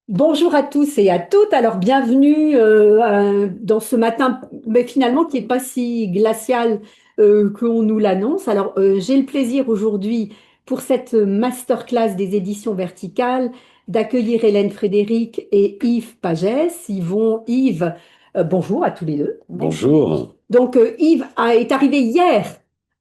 Bonjour à tous et à toutes. Alors, bienvenue dans ce matin, mais finalement qui n'est pas si glacial qu'on nous l'annonce. Alors, j'ai le plaisir aujourd'hui, pour cette masterclass des éditions verticales, d'accueillir Hélène Frédéric et Yves Pagès. Yves, bonjour à tous les deux. Bonjour. Donc, est arrivé hier,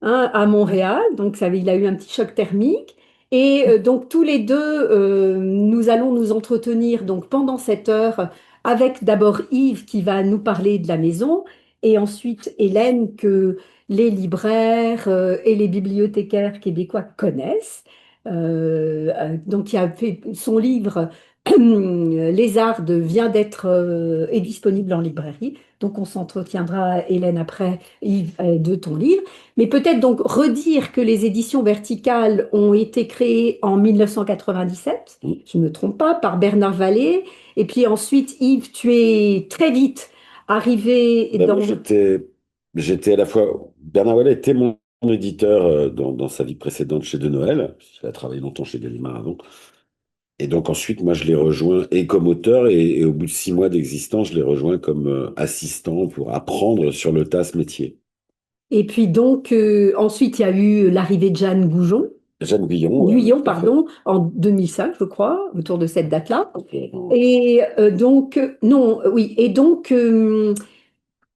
hein, à Montréal, donc il a eu un petit choc thermique. Et donc tous les deux, nous allons nous entretenir donc pendant cette heure avec d'abord Yves qui va nous parler de la maison et ensuite Hélène que les libraires et les bibliothécaires québécois connaissent. Donc qui a fait son livre Lézarde vient d'être est disponible en librairie. Donc on s'entretiendra, Hélène, après Yves, de ton livre. Mais peut-être donc redire que les éditions verticales ont été créées en 1997, je ne me trompe pas, par Bernard Vallée. Et puis ensuite, Yves, tu es très vite arrivé Ben moi, dans... j'étais à la fois. Bernard Wallet était mon éditeur dans sa vie précédente chez De Noël. Il a travaillé longtemps chez Gallimard avant. Et donc ensuite, moi, je l'ai rejoint et comme auteur, et au bout de 6 mois d'existence, je l'ai rejoint comme assistant pour apprendre sur le tas ce métier. Et puis donc, ensuite, il y a eu l'arrivée de Jeanne Goujon, Jeanne Guyon, Guyon, tout à fait. pardon, en 2005, je crois, autour de cette date-là. Absolument. Et donc, non, oui, et donc,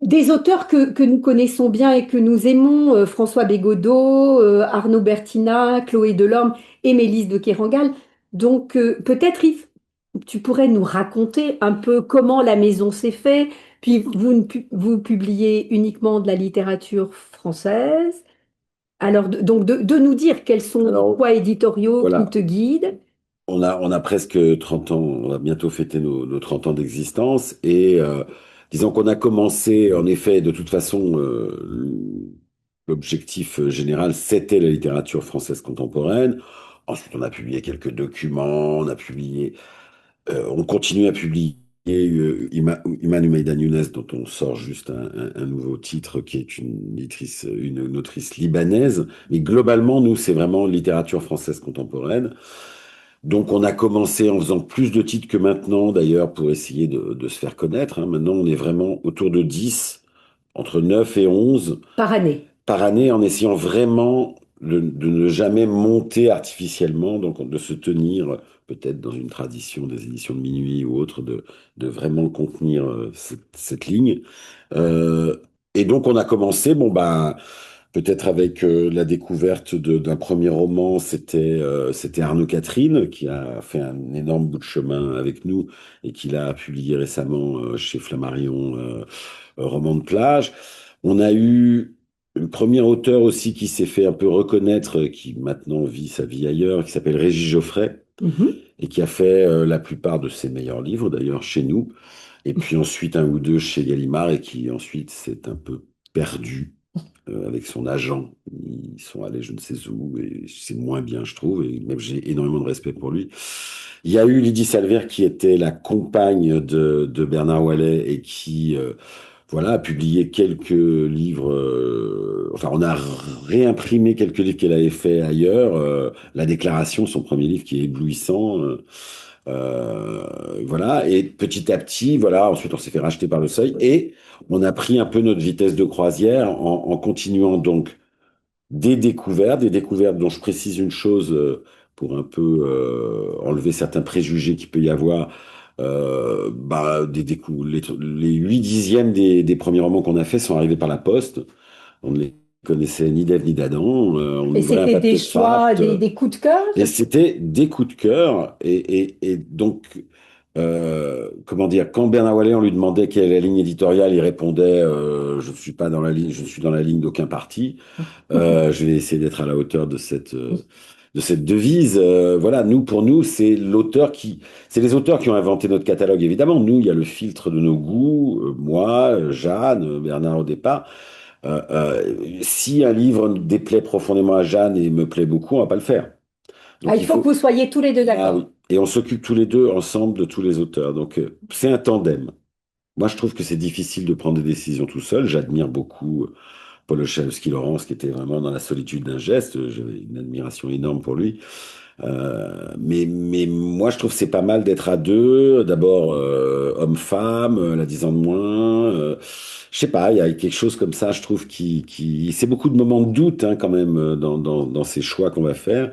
des auteurs que nous connaissons bien et que nous aimons, François Bégodeau, Arnaud Bertina, Chloé Delorme et Mélisse de Kérangal. Donc, peut-être, Yves, tu pourrais nous raconter un peu comment la maison s'est faite. Puis, vous publiez uniquement de la littérature française. Alors, donc, de nous dire quels sont les Alors, choix éditoriaux qui voilà. te guident. On a presque 30 ans, on va bientôt fêter nos 30 ans d'existence et disons qu'on a commencé, en effet, de toute façon, l'objectif général, c'était la littérature française contemporaine. Ensuite, on a publié quelques documents, on continue à publier Iman Humaydan Younes, dont on sort juste un nouveau titre, qui est une autrice libanaise. Mais globalement, nous, c'est vraiment littérature française contemporaine. Donc on a commencé en faisant plus de titres que maintenant, d'ailleurs, pour essayer de se faire connaître, hein. Maintenant, on est vraiment autour de 10, entre 9 et 11 Par année. par année, en essayant vraiment de ne jamais monter artificiellement, donc de se tenir peut-être dans une tradition des éditions de minuit ou autre, de vraiment contenir cette ligne. Euh, et donc on a commencé, bon bah peut-être avec la découverte d'un premier roman, c'était Arnaud Catherine, qui a fait un énorme bout de chemin avec nous et qui l'a publié récemment chez Flammarion, roman de plage. On a eu une première auteure aussi qui s'est fait un peu reconnaître, qui maintenant vit sa vie ailleurs, qui s'appelle Régis Geoffrey, Mhm. et qui a fait la plupart de ses meilleurs livres d'ailleurs chez nous. Et puis ensuite un ou deux chez Gallimard, et qui ensuite s'est un peu perdu avec son agent. Ils sont allés je ne sais où, et c'est moins bien, je trouve, et même j'ai énormément de respect pour lui. Il y a eu Lydie Salver, qui était la compagne de Bernard Wallet, et qui voilà, a publié quelques livres. Enfin, on a réimprimé quelques livres qu'elle avait fait ailleurs. La Déclaration, son premier livre, qui est éblouissant. Voilà, et petit à petit, voilà, ensuite on s'est fait racheter par le Seuil, et on a pris un peu notre vitesse de croisière en continuant donc des découvertes dont je précise une chose pour un peu enlever certains préjugés qu'il peut y avoir. Bah, les 8/10 des premiers romans qu'on a faits sont arrivés par la poste. On ne les connaissait ni d'Ève ni d'Adam. On Et ouvrait un c'était des papier choix, Sparte. des coups de cœur. Et c'était des coups de cœur. Et donc, comment dire, quand Bernard Wallet, on lui demandait quelle est la ligne éditoriale, il répondait je ne suis pas dans la ligne, je suis dans la ligne d'aucun parti. Je vais essayer d'être à la hauteur de cette devise. Voilà, pour nous, c'est les auteurs qui ont inventé notre catalogue. Évidemment, nous, il y a le filtre de nos goûts, moi, Jeanne, Bernard au départ. Si un livre déplaît profondément à Jeanne et me plaît beaucoup, on va pas le faire. Ah, Donc il il faut que faut. vous soyez tous les deux Ah oui. d'accord. Et on s'occupe tous les deux ensemble de tous les auteurs. Donc c'est un tandem. Moi, je trouve que c'est difficile de prendre des décisions tout seul. J'admire beaucoup Paul Olszewski-Laurence, qui était vraiment dans la solitude d'un geste. J'avais une admiration énorme pour lui. Mais moi, je trouve que c'est pas mal d'être à deux. D'abord, homme-femme, elle a 10 ans de moins. Je sais pas, il y a quelque chose comme ça, je trouve, c'est beaucoup de moments de doute hein, quand même dans ces choix qu'on va faire.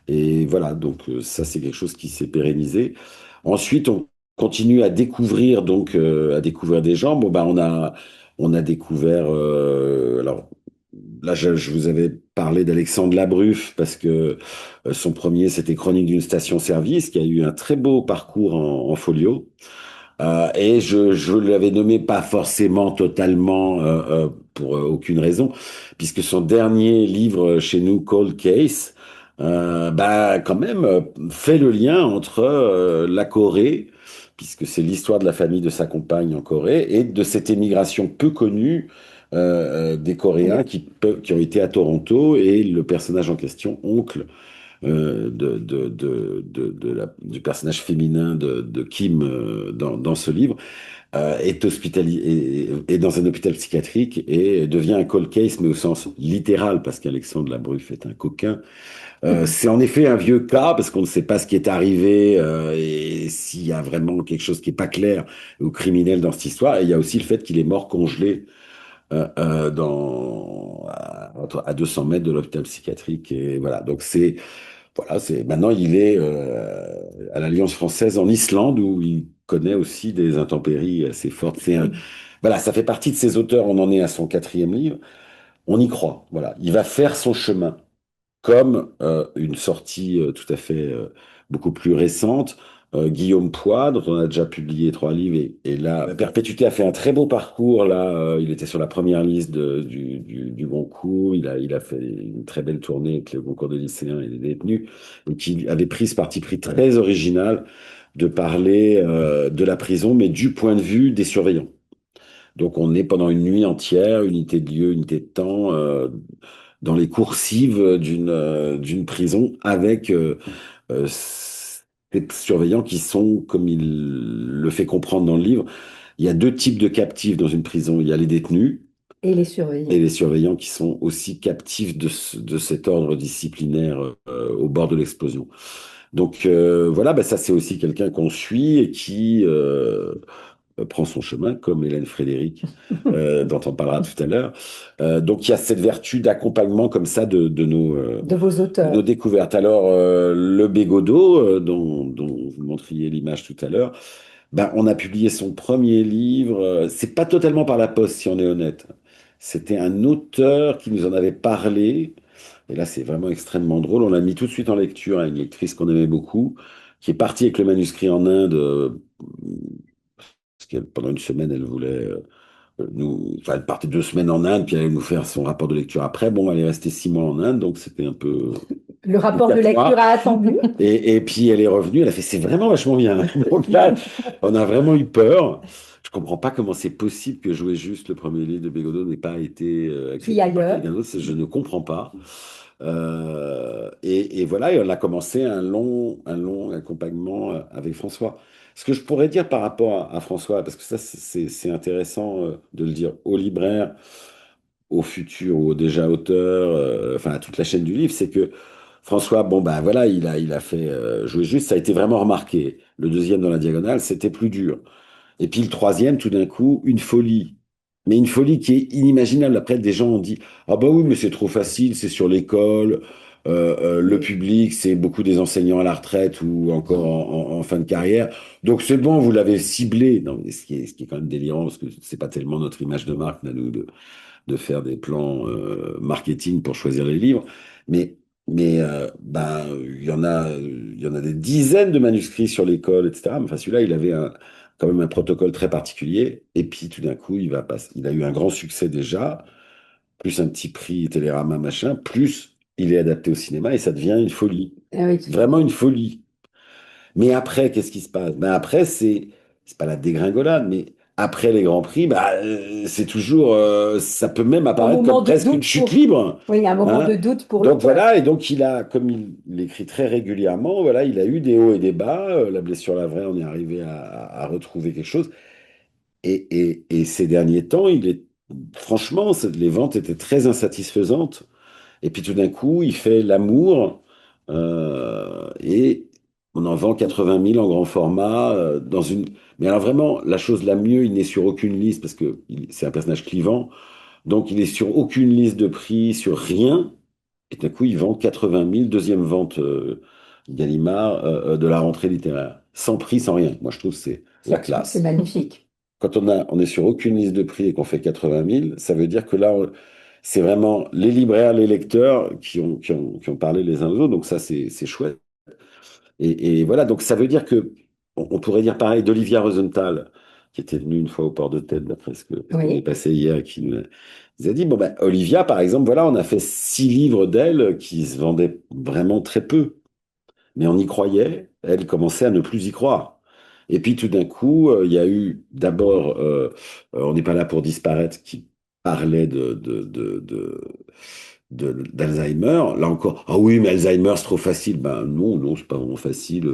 Et voilà, donc ça, c'est quelque chose qui s'est pérennisé. Ensuite, on continue à découvrir à découvrir des gens. Bon, bah, on a découvert. Alors là, je vous avais parlé d'Alexandre Labruffe parce que son premier, c'était Chronique d'une station-service, qui a eu un très beau parcours en folio. Et je l'avais nommé pas forcément totalement pour aucune raison, puisque son dernier livre chez nous, Cold Case, bah quand même fait le lien entre la Corée, puisque c'est l'histoire de la famille de sa compagne en Corée, et de cette émigration peu connue des Coréens Oui. qui ont été à Toronto, et le personnage en question, oncle du personnage féminin de Kim dans ce livre, est dans un hôpital psychiatrique et devient un cold case, mais au sens littéral, parce qu'Alexandre Labruffe est un coquin. C'est en effet un vieux cas, parce qu'on ne sait pas ce qui est arrivé et s'il y a vraiment quelque chose qui n'est pas clair ou criminel dans cette histoire. Et il y a aussi le fait qu'il est mort congelé à 200 mètres de l'hôpital psychiatrique. Et voilà, donc maintenant il est à l'Alliance française en Islande où il connaît aussi des intempéries assez fortes. Voilà, ça fait partie de ses auteurs. On en est à son quatrième livre. On y croit. Voilà, il va faire son chemin comme une sortie tout à fait beaucoup plus récente. Guillaume Poix, dont on a déjà publié 3 livres, et là, Perpétuité a fait un très beau parcours. Là, il était sur la première liste du Goncourt. Il a fait une très belle tournée avec le Goncourt des lycéens et des détenus, et qui avait pris ce parti pris très original de parler de la prison, mais du point de vue des surveillants. Donc, on est pendant une nuit entière, unité de lieu, unité de temps, dans les coursives d'une prison avec euh, ces surveillants qui sont, comme il le fait comprendre dans le livre, il y a 2 types de captifs dans une prison. Il y a les détenus Et les et surveillants. les surveillants qui sont aussi captifs de cet ordre disciplinaire au bord de l'explosion. Donc voilà, bah, ça c'est aussi quelqu'un qu'on suit et qui prend son chemin, comme Hélène Frédéric, dont on parlera tout à l'heure. Donc il y a cette vertu d'accompagnement comme ça De vos de nos auteurs. découvertes. Alors, le Bégodeau, dont vous montriez l'image tout à l'heure, ben, on a publié son premier livre. C'est pas totalement par la poste, si on est honnête. C'était un auteur qui nous en avait parlé. Et là, c'est vraiment extrêmement drôle. On l'a mis tout de suite en lecture à une lectrice qu'on aimait beaucoup, qui est partie avec le manuscrit en Inde, parce que pendant une semaine, elle voulait enfin, elle partait 2 semaines en Inde, puis elle allait nous faire son rapport de lecture après. Bon, elle est restée 6 mois en Inde, donc c'était un peu Le le rapport de 4 mois. lecture a attendu. Et puis elle est revenue, elle a fait, c'est vraiment vachement bien. Donc là, on a vraiment eu peur. Je comprends pas comment c'est possible que Jouer juste, le premier livre de Bégodeau, n'ait pas été Puis accepté par ailleurs. quelqu'un d'autre. Je ne comprends pas. Et voilà, et on a commencé un long accompagnement avec François. Ce que je pourrais dire par rapport à François, parce que ça, c'est intéressant de le dire aux libraires, aux futurs ou aux déjà auteurs, enfin à toute la chaîne du livre, c'est que François, bon ben voilà, il a fait Jouer juste, ça a été vraiment remarqué. Le deuxième dans la diagonale, c'était plus dur. Et puis le troisième, tout d'un coup, une folie. Mais une folie qui est inimaginable. Après, des gens ont dit, ah bah oui, mais c'est trop facile, c'est sur l'école, le Oui. public, c'est beaucoup des enseignants à la retraite ou encore en fin de carrière. Donc c'est bon, vous l'avez ciblé. Non, mais ce qui est quand même délirant, parce que c'est pas tellement notre image de marque, là, nous, de faire des plans marketing pour choisir les livres. Mais ben, il y en a des dizaines de manuscrits sur l'école, etc. Mais enfin, celui-là, il avait quand même un protocole très particulier. Et puis, tout d'un coup, il a eu un grand succès déjà, plus un petit prix Télérama, machin, plus il est adapté au cinéma et ça devient une folie. Ah oui. Vraiment une folie. Mais après, qu'est-ce qui se passe? Ben après, c'est pas la dégringolade, mais après les grands prix, bah, c'est toujours, ça peut même Un apparaître moment comme de presque une doute chute pour. libre, Oui, un moment de hein. doute pour Donc l'auteur. voilà, et donc comme il écrit très régulièrement, voilà, il a eu des hauts et des bas. La blessure, la vraie, on est arrivé à retrouver quelque chose. Et ces derniers temps, franchement, les ventes étaient très insatisfaisantes. Et puis tout d'un coup, il fait L'amour. Et on en vend 80 000 en grand format dans une. Mais alors vraiment, la chose la mieux, il n'est sur aucune liste parce que c'est un personnage clivant, donc il est sur aucune liste de prix, sur rien. Et d'un coup, il vend 80 000, deuxième vente Gallimard de la rentrée littéraire, sans prix, sans rien. Moi, je trouve que c'est la C'est classe. magnifique. Quand on est sur aucune liste de prix et qu'on fait 80 000, ça veut dire que là, c'est vraiment les libraires, les lecteurs qui ont parlé les uns aux autres. Donc ça, c'est chouette. Et voilà, donc ça veut dire que on pourrait dire pareil d'Olivia Rosenthal, qui était venue une fois au port de Tête, d'après ce qu'on est Oui. passé hier, qui nous a dit, bon ben, Olivia, par exemple, voilà, on a fait 6 livres d'elle qui se vendaient vraiment très peu, mais on y croyait, elle commençait à ne plus y croire. Et puis tout d'un coup, il y a eu d'abord, On n'est pas là pour disparaître, qui parlait d'Alzheimer. Là encore, ah oui, mais Alzheimer, c'est trop facile. Ben non, non, c'est pas vraiment facile.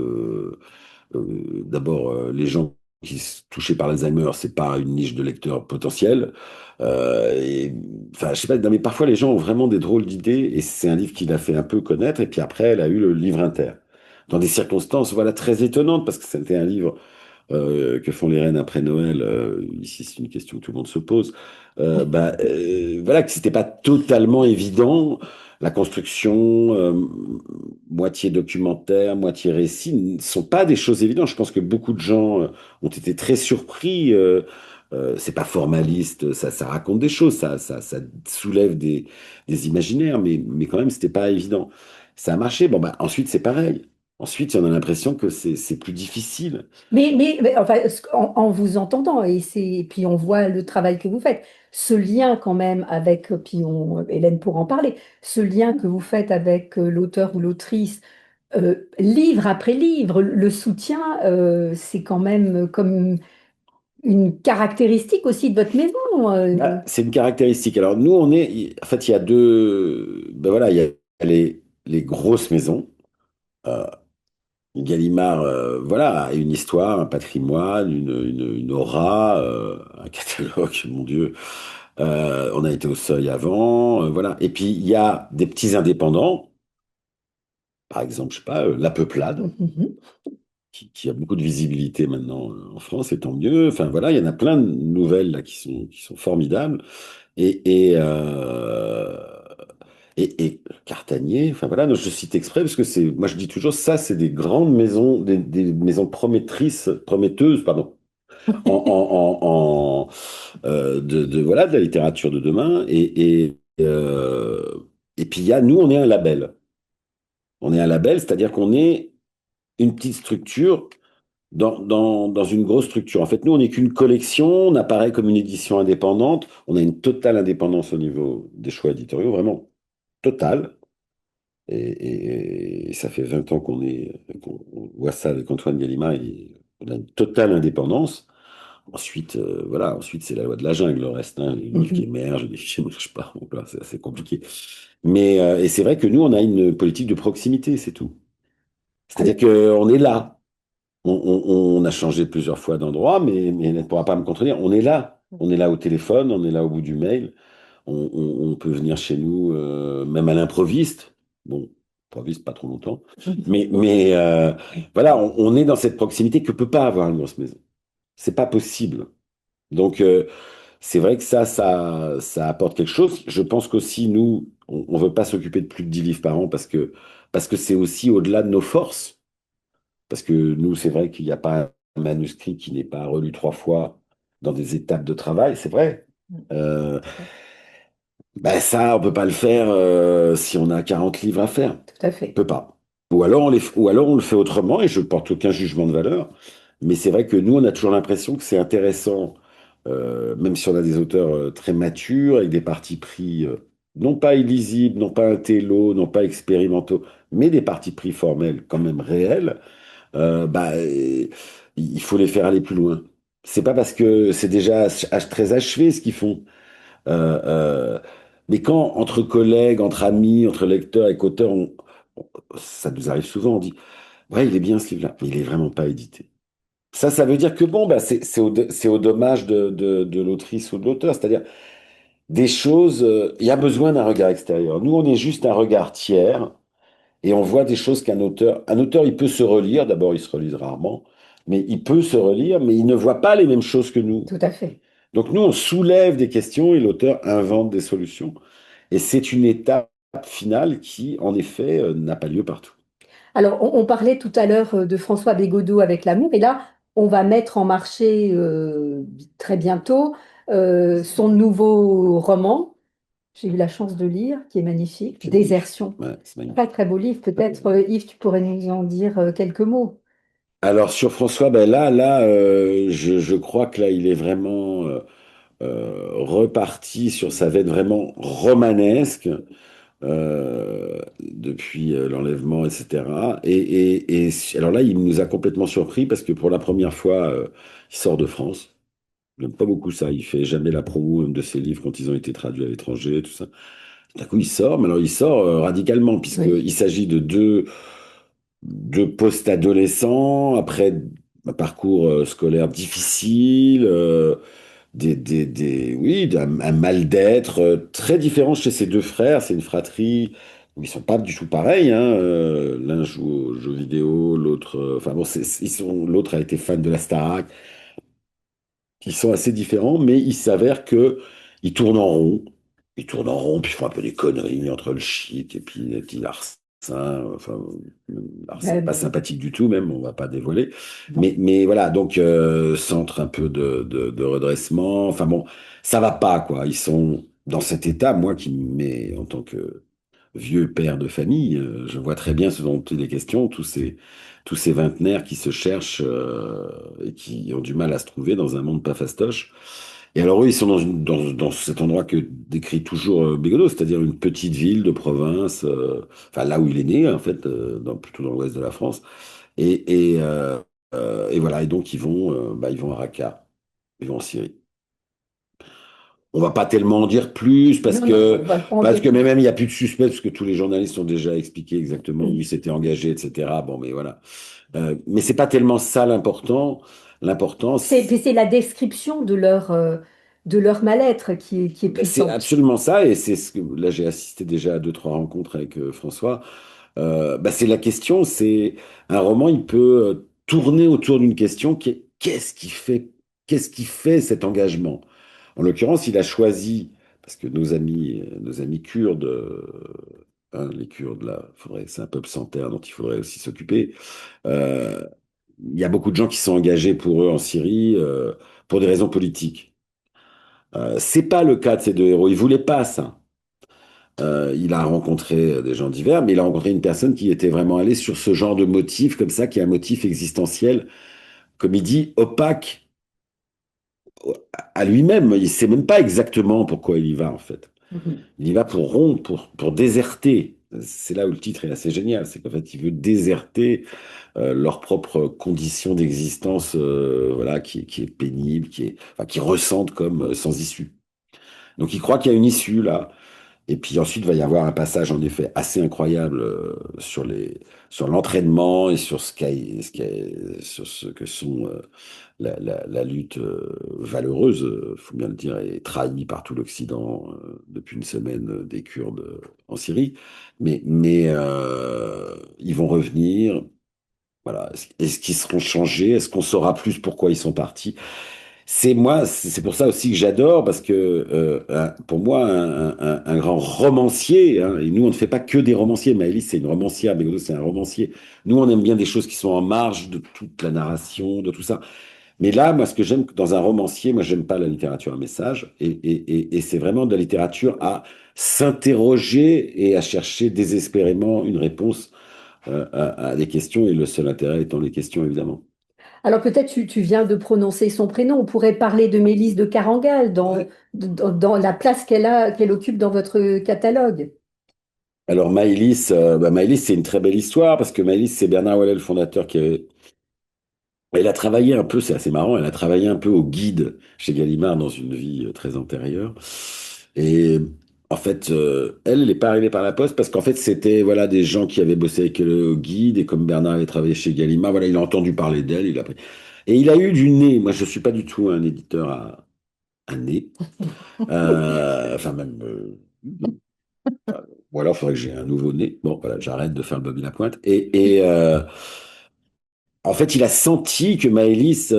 D'abord, les gens qui sont touchés par l'Alzheimer, c'est pas une niche de lecteurs potentiels. Enfin, je sais pas, non, mais parfois les gens ont vraiment des drôles d'idées et c'est un livre qui l'a fait un peu connaître. Et puis après, elle a eu le livre inter. Dans des circonstances, voilà, très étonnantes parce que c'était un livre que font les reines après Noël. Ici, c'est une question que tout le monde se pose. Voilà, que c'était pas totalement évident. La construction, moitié documentaire, moitié récit, ne sont pas des choses évidentes. Je pense que beaucoup de gens ont été très surpris. C'est pas formaliste, ça raconte des choses, ça soulève des imaginaires, mais quand même, c'était pas évident. Ça a marché. Bon, bah, ensuite, c'est pareil. Ensuite, on a l'impression que c'est plus difficile. Enfin, en vous entendant, et puis on voit le travail que vous faites, ce lien quand même avec, Hélène pour en parler, ce lien que vous faites avec l'auteur ou l'autrice, livre après livre, le soutien, c'est quand même comme une caractéristique aussi de votre maison. Ah, c'est une caractéristique. Alors nous, en fait, il y a deux, ben voilà, il y a les grosses maisons. Euh, Gallimard, voilà, a une histoire, un patrimoine, une aura, un catalogue, mon Dieu. On a été au seuil avant, voilà. Et puis il y a des petits indépendants, par exemple, je sais pas, La Peuplade, Mhm. qui a beaucoup de visibilité maintenant en France, et tant mieux. Enfin voilà, il y en a plein de nouvelles là qui sont formidables. Et, et, euh, et Cartanier, enfin voilà, je cite exprès parce que moi je dis toujours, ça c'est des grandes maisons, des maisons prometteuses, pardon, voilà, de la littérature de demain. Et puis il y a, nous, on est un label. On est un label, c'est-à-dire qu'on est une petite structure dans une grosse structure. En fait, nous, on n'est qu'une collection, on apparaît comme une édition indépendante, on a une totale indépendance au niveau des choix éditoriaux, vraiment totale. Et ça fait 20 ans qu'on voit ça avec Antoine Gallimard, on a une totale indépendance. Ensuite, voilà, ensuite c'est la loi de la jungle, le reste, hein, les livres qui Mhm. émergent, les livres qui n'émergent pas, donc là, c'est assez compliqué. Et c'est vrai que nous, on a une politique de proximité, c'est tout. C'est-à-dire qu'on est là. On a changé plusieurs fois d'endroit, mais elle ne pourra pas me contredire. On est là. On est là au téléphone, on est là au bout du mail. On peut venir chez nous, même à l'improviste. Bon, improviste pas trop longtemps. Mais voilà, on est dans cette proximité que peut pas avoir une grosse maison. C'est pas possible. Donc, c'est vrai que ça apporte quelque chose. Je pense qu'aussi, nous, on veut pas s'occuper de plus de 10 livres par an parce que c'est aussi au-delà de nos forces. Parce que nous, c'est vrai qu'il n'y a pas un manuscrit qui n'est pas relu 3 fois dans des étapes de travail, c'est vrai. Euh, Ben ça, on peut pas le faire si on a 40 livres à faire. Tout à On fait. peut pas. Ou alors on le fait autrement et je porte aucun jugement de valeur. Mais c'est vrai que nous, on a toujours l'impression que c'est intéressant, même si on a des auteurs très matures, avec des partis pris non pas illisibles, non pas intello, non pas expérimentaux, mais des partis pris formels quand même réels. Il faut les faire aller plus loin. C'est pas parce que c'est déjà très achevé ce qu'ils font. Euh, euh, mais quand, entre collègues, entre amis, entre lecteurs et auteurs, ça nous arrive souvent, on dit, ouais, il est bien ce livre-là, mais il est vraiment pas édité. Ça veut dire que bon, bah, c'est au dommage de l'autrice ou de l'auteur. C'est-à-dire, des choses, il y a besoin d'un regard extérieur. Nous, on est juste un regard tiers Et on voit des choses un auteur, il peut se relire, d'abord il se relise rarement, mais il peut se relire, mais il ne voit pas les mêmes choses que nous. Tout à fait. Donc nous, on soulève des questions et l'auteur invente des solutions. Et c'est une étape finale qui, en effet, n'a pas lieu partout. Alors, on parlait tout à l'heure de François Bégodeau avec l'amour, et là, on va mettre en marché très bientôt son nouveau roman. J'ai eu la chance de lire, qui est magnifique, C'est magnifique. Désertion. Ouais, c'est magnifique. Très, très beau livre. Peut-être, Yves, tu pourrais nous en dire quelques mots. Alors sur François, ben là, je crois que là, il est vraiment reparti sur sa veine vraiment romanesque depuis l'enlèvement, etc. Alors là, il nous a complètement surpris parce que pour la première fois, il sort de France. Il n'aime pas beaucoup ça. Il fait jamais la promo même de ses livres quand ils ont été traduits à l'étranger, tout ça. D'un coup, il sort, mais alors il sort radicalement, Oui. puisqu'il s'agit de deux post-adolescents après un parcours scolaire difficile, oui, un mal-d'être très différent chez ces deux frères. C'est une fratrie où ils sont pas du tout pareils, hein. L'un joue aux jeux vidéo, l'autre, enfin bon, l'autre a été fan de la Starac. Ils sont assez différents, mais il s'avère que ils tournent en rond. Ils tournent en rond, puis ils font un peu des conneries entre le shit et puis les petits larcins. Enfin, larcins pas Euh, sympathiques du tout, même, on va pas dévoiler. non. Mais voilà, donc centre un peu de redressement. Enfin bon, ça va pas, quoi. Ils sont dans cet état, moi qui me mets en tant que vieux père de famille, je vois très bien ce dont il est question, tous ces vingtenaires qui se cherchent et qui ont du mal à se trouver dans un monde pas fastoche. Et alors eux, ils sont dans cet endroit que décrit toujours Bégodeau, c'est-à-dire une petite ville de province, enfin là où il est né, en fait, plutôt dans l'ouest de la France. Et voilà, et donc ils vont à Raqqa, ils vont en Syrie. On va pas tellement en dire plus Non, non, on va pas en parce dire que mais plus. même il n'y a plus de suspense parce que tous les journalistes ont déjà expliqué exactement où ils s'étaient engagés, etc. Bon, mais voilà. Mais c'est pas tellement ça l'important. L'important, C'est la description de leur mal-être qui est ben, c'est puissante. absolument ça. Et c'est ce que là j'ai assisté déjà à deux, trois rencontres avec François. Ben, c'est la question. C'est un roman, il peut tourner autour d'une question qui est qu'est-ce qui fait cet engagement? En l'occurrence, il a choisi, parce que nos amis Kurdes, hein, les Kurdes, là, c'est un peuple sans terre dont il faudrait aussi s'occuper. Euh, il y a beaucoup de gens qui sont engagés pour eux en Syrie pour des raisons politiques. C'est pas le cas de ces deux héros. Il voulait pas ça. Il a rencontré des gens divers, mais il a rencontré une personne qui était vraiment allée sur ce genre de motif, comme ça, qui est un motif existentiel, comme il dit, opaque à lui-même. Il sait même pas exactement pourquoi il y va, en fait. Mhm. Il y va pour rompre, pour déserter. C'est là où le titre est assez génial, c'est qu'en fait, il veut déserter leur propre condition d'existence, voilà, qui est pénible, enfin, qui ressentent comme sans issue. Donc, il croit qu'il y a une issue là. Et puis ensuite, il va y avoir un passage en effet assez incroyable sur l'entraînement et sur sur ce que sont la lutte valeureuse, faut bien le dire, et trahie par tout l'Occident depuis une semaine des Kurdes en Syrie. Mais ils vont revenir. Voilà. Est-ce qu'ils seront changés? Est-ce qu'on saura plus pourquoi ils sont partis? C'est pour ça aussi que j'adore, parce que pour moi, un grand romancier, hein, et nous on ne fait pas que des romanciers, Maëlys c'est une romancière, Bégodeau c'est un romancier. Nous on aime bien des choses qui sont en marge de toute la narration, de tout ça. Mais là, moi ce que j'aime dans un romancier, moi j'aime pas la littérature à message, et c'est vraiment de la littérature à s'interroger et à chercher désespérément une réponse à des questions, et le seul intérêt étant les questions évidemment. Alors peut-être tu viens de prononcer son prénom. On pourrait parler de Mélisse de Carangal Ouais. dans la place qu'elle occupe dans votre catalogue. Alors Maëlys, Maëlys, c'est une très belle histoire parce que Maëlys, c'est Bernard Ouellet, le fondateur, elle a travaillé un peu, c'est assez marrant, elle a travaillé un peu au guide chez Gallimard dans une vie très antérieure. Et en fait, elle n'est pas arrivée par la poste parce qu'en fait, c'était voilà des gens qui avaient bossé avec elle au guide, et comme Bernard avait travaillé chez Gallimard, voilà, il a entendu parler d'elle, il a pris. Et il a eu du nez. Moi, je suis pas du tout un éditeur à nez. Enfin même. Ou alors, il faudrait que j'ai un nouveau-né. Bon, voilà, j'arrête de faire le Bobby Lapointe. Et en fait, il a senti que Maëlys,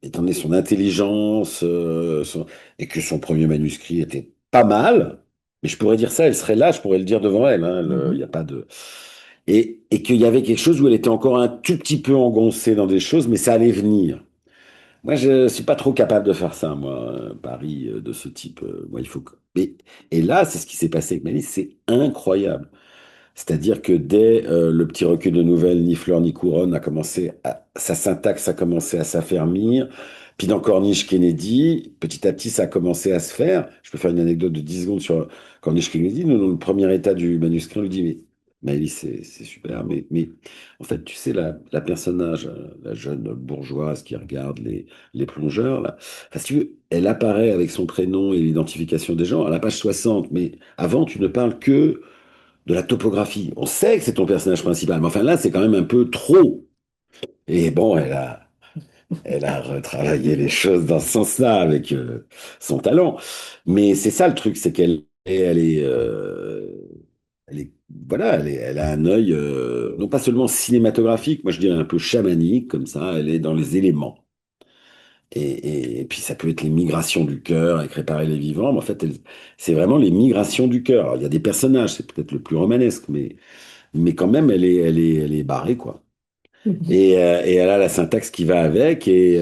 étant donné son intelligence, et que son premier manuscrit était pas mal, mais je pourrais dire ça, elle serait là, je pourrais le dire devant elle, hein, il y Mhm. a pas de... Et qu'il y avait quelque chose où elle était encore un tout petit peu engoncée dans des choses, mais ça allait venir. Moi, je suis pas trop capable de faire ça, moi, un pari de ce type. Moi, il faut que... Et là, c'est ce qui s'est passé avec Maëlys, c'est incroyable. C'est-à-dire que dès le petit recueil de nouvelles, Ni fleur ni couronne, sa syntaxe a commencé à s'affermir. Puis dans Corniche Kennedy, petit à petit, ça a commencé à se faire. Je peux faire une anecdote de 10 secondes sur Corniche Kennedy. Nous, dans le premier état du manuscrit, on lui dit, mais Maëlys, c'est super, mais en fait, tu sais, la personnage, la jeune bourgeoise qui regarde les plongeurs, là, enfin, si tu veux, elle apparaît avec son prénom et l'identification des gens à la page 60, mais avant, tu ne parles que de la topographie. On sait que c'est ton personnage principal, mais enfin là, c'est quand même un peu trop. Et bon, elle a retravaillé les choses dans ce sens-là avec son talent. Mais c'est ça le truc, c'est elle est, voilà, elle a un œil non pas seulement cinématographique, moi je dirais un peu chamanique, comme ça, elle est dans les éléments. Et puis ça peut être les migrations du cœur avec réparer les vivants, mais en fait, c'est vraiment les migrations du cœur. Alors, il y a des personnages, c'est peut-être le plus romanesque, mais quand même, elle est barrée, quoi. Mhm. Et elle a la syntaxe qui va avec. Et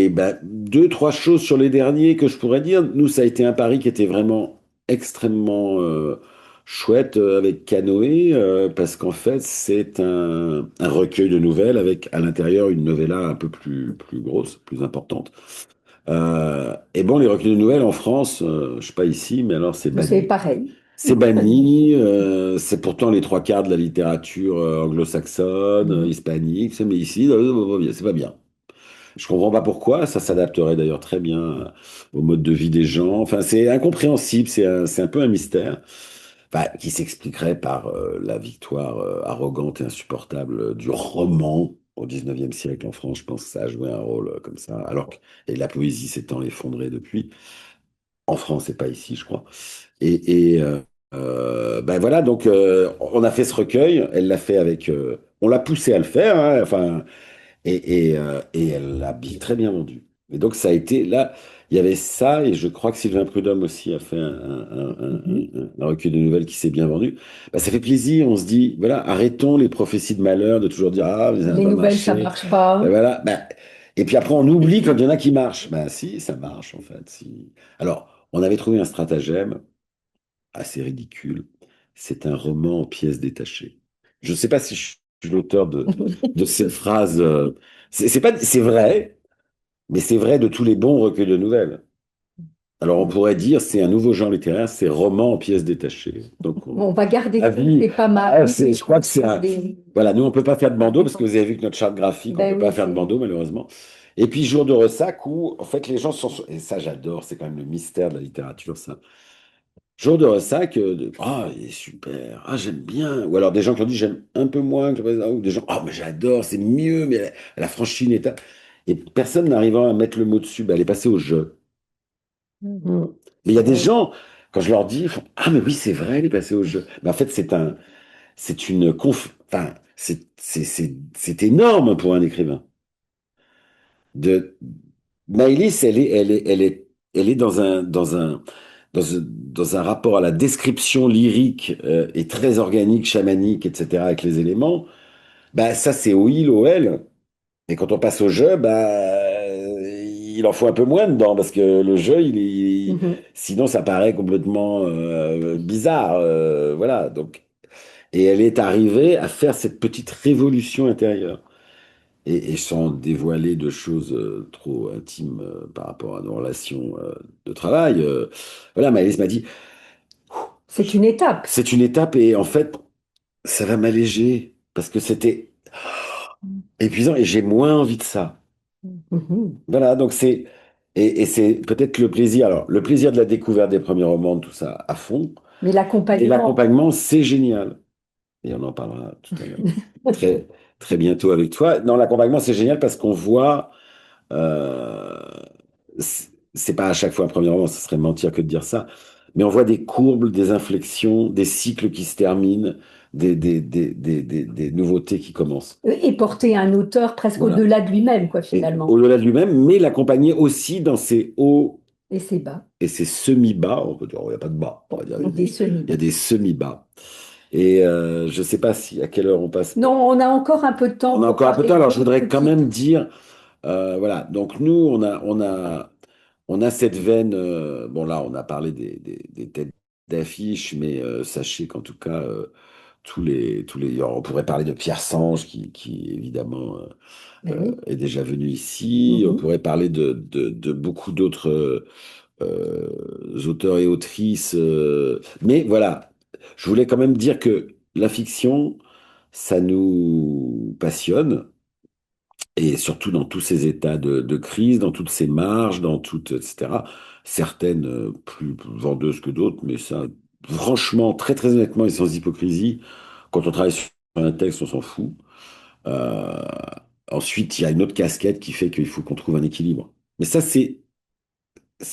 bah, deux, trois choses sur les derniers que je pourrais dire. Nous, ça a été un pari qui était vraiment extrêmement chouette avec Canoë, parce qu'en fait, c'est un recueil de nouvelles avec à l'intérieur une novella un peu plus grosse, plus importante. Et bon, les recueils de nouvelles en France, je sais pas ici, mais alors c'est C'est banni. pareil. C'est banni, c'est pourtant les trois quarts de la littérature anglo-saxonne, Mhm. hispanique, mais ici, c'est pas bien. Je comprends pas pourquoi, ça s'adapterait d'ailleurs très bien au mode de vie des gens. Enfin, c'est incompréhensible, c'est un peu un mystère, enfin, qui s'expliquerait par la victoire arrogante et insupportable du roman au 19e siècle en France. Je pense que ça a joué un rôle comme ça, et la poésie s'étant effondrée depuis, en France et pas ici, je crois. Ben voilà, donc on a fait ce recueil, elle l'a fait avec, on l'a poussé à le faire, hein, enfin, et elle l'a très bien vendu. Et donc ça a été, là, il y avait ça, et je crois que Sylvain Prudhomme aussi a fait Mhm. un recueil de nouvelles qui s'est bien vendu. Ben, ça fait plaisir, on se dit, voilà, arrêtons les prophéties de malheur, de toujours dire, ah, mais ça n'a Les pas nouvelles, ça marché. marche Ben pas. voilà, ben, et puis après on oublie quand il y en a qui marchent. Ben si, ça marche en fait. Si. Alors, on avait trouvé un stratagème assez ridicule. C'est un roman en pièces détachées. Je ne sais pas si je suis l'auteur de cette phrase. C'est pas, c'est vrai, mais c'est vrai de tous les bons recueils de nouvelles. Alors on pourrait dire c'est un nouveau genre littéraire, c'est roman en pièces détachées. Donc On va garder ça, avis, c'est pas mal. ah, je crois que c'est un. Voilà, nous on peut pas faire de bandeau parce que vous avez vu que notre charte graphique, on Ben peut pas oui, faire de c'est. bandeau malheureusement. Et puis jour de ressac où en fait les gens sont et ça j'adore, c'est quand même le mystère de la littérature ça. Jour de ressac, ah, il est super, ah, j'aime bien. Ou alors des gens qui ont dit j'aime un peu moins que le précédent, ou des gens, ah, mais j'adore, c'est mieux, mais elle a franchi une étape. Et personne n'arrivant à mettre le mot dessus, ben, elle est passée au jeu. Mhm. Mais il y a des gens, quand je leur dis, ils font, ah, mais oui, c'est vrai, elle est passée au jeu. Mais en fait, c'est une enfin, c'est énorme pour un écrivain. De, Maëlys, elle est dans un rapport à la description lyrique et très organique, chamanique, etc., avec les éléments. Bah, ça, c'est au il, au elle. Et quand on passe au jeu, bah, il en faut un peu moins dedans, parce que le jeu, Mhm. sinon, ça paraît complètement bizarre. Voilà. Donc, et elle est arrivée à faire cette petite révolution intérieure. Et sans dévoiler de choses trop intimes par rapport à nos relations de travail, voilà, Maëlys m'a dit, C'est une étape. c'est une étape et en fait, ça va m'alléger parce que c'était épuisant et j'ai moins envie de ça. Mhm. Voilà, donc et c'est peut-être le plaisir. Alors, le plaisir de la découverte des premiers romans, tout ça à fond, Mais et l'accompagnement. l'accompagnement, c'est génial. Et on en parlera tout à l'heure, très, très bientôt avec toi. Non, l'accompagnement, c'est génial parce qu'on voit. C'est pas à chaque fois un premier roman, ce serait mentir que de dire ça. mais on voit des courbes, des inflexions, des cycles qui se terminent, des nouveautés qui commencent. Et porter un auteur presque Voilà. au-delà de lui-même, quoi, Et finalement. au-delà de lui-même, mais l'accompagner aussi dans ses hauts Et c'est bas. et ses semi-bas. On peut dire, oh, il n'y a pas de bas, on va Bon, dire, donc des il y a semi-bas. des semi-bas. Et je ne sais pas si à quelle heure on passe. Non, on a encore un peu de temps On a pour encore un peu de temps, parler alors je d'autres voudrais quand même titres. dire, voilà, donc nous, on a cette veine, bon là, on a parlé des têtes d'affiche, mais sachez qu'en tout cas, on pourrait parler de Pierre Sange, qui évidemment Ben oui. est déjà venu ici, on Mhm. pourrait parler de beaucoup d'autres auteurs et autrices, mais voilà, je voulais quand même dire que la fiction, ça nous passionne. Et surtout dans tous ces états de crise, dans toutes ces marges, dans toutes, etc. Certaines plus vendeuses que d'autres, mais ça, franchement, très très honnêtement et sans hypocrisie, quand on travaille sur un texte, on s'en fout. Euh, Ensuite, il y a une autre casquette qui fait qu'il faut qu'on trouve un équilibre. Mais ça, c'est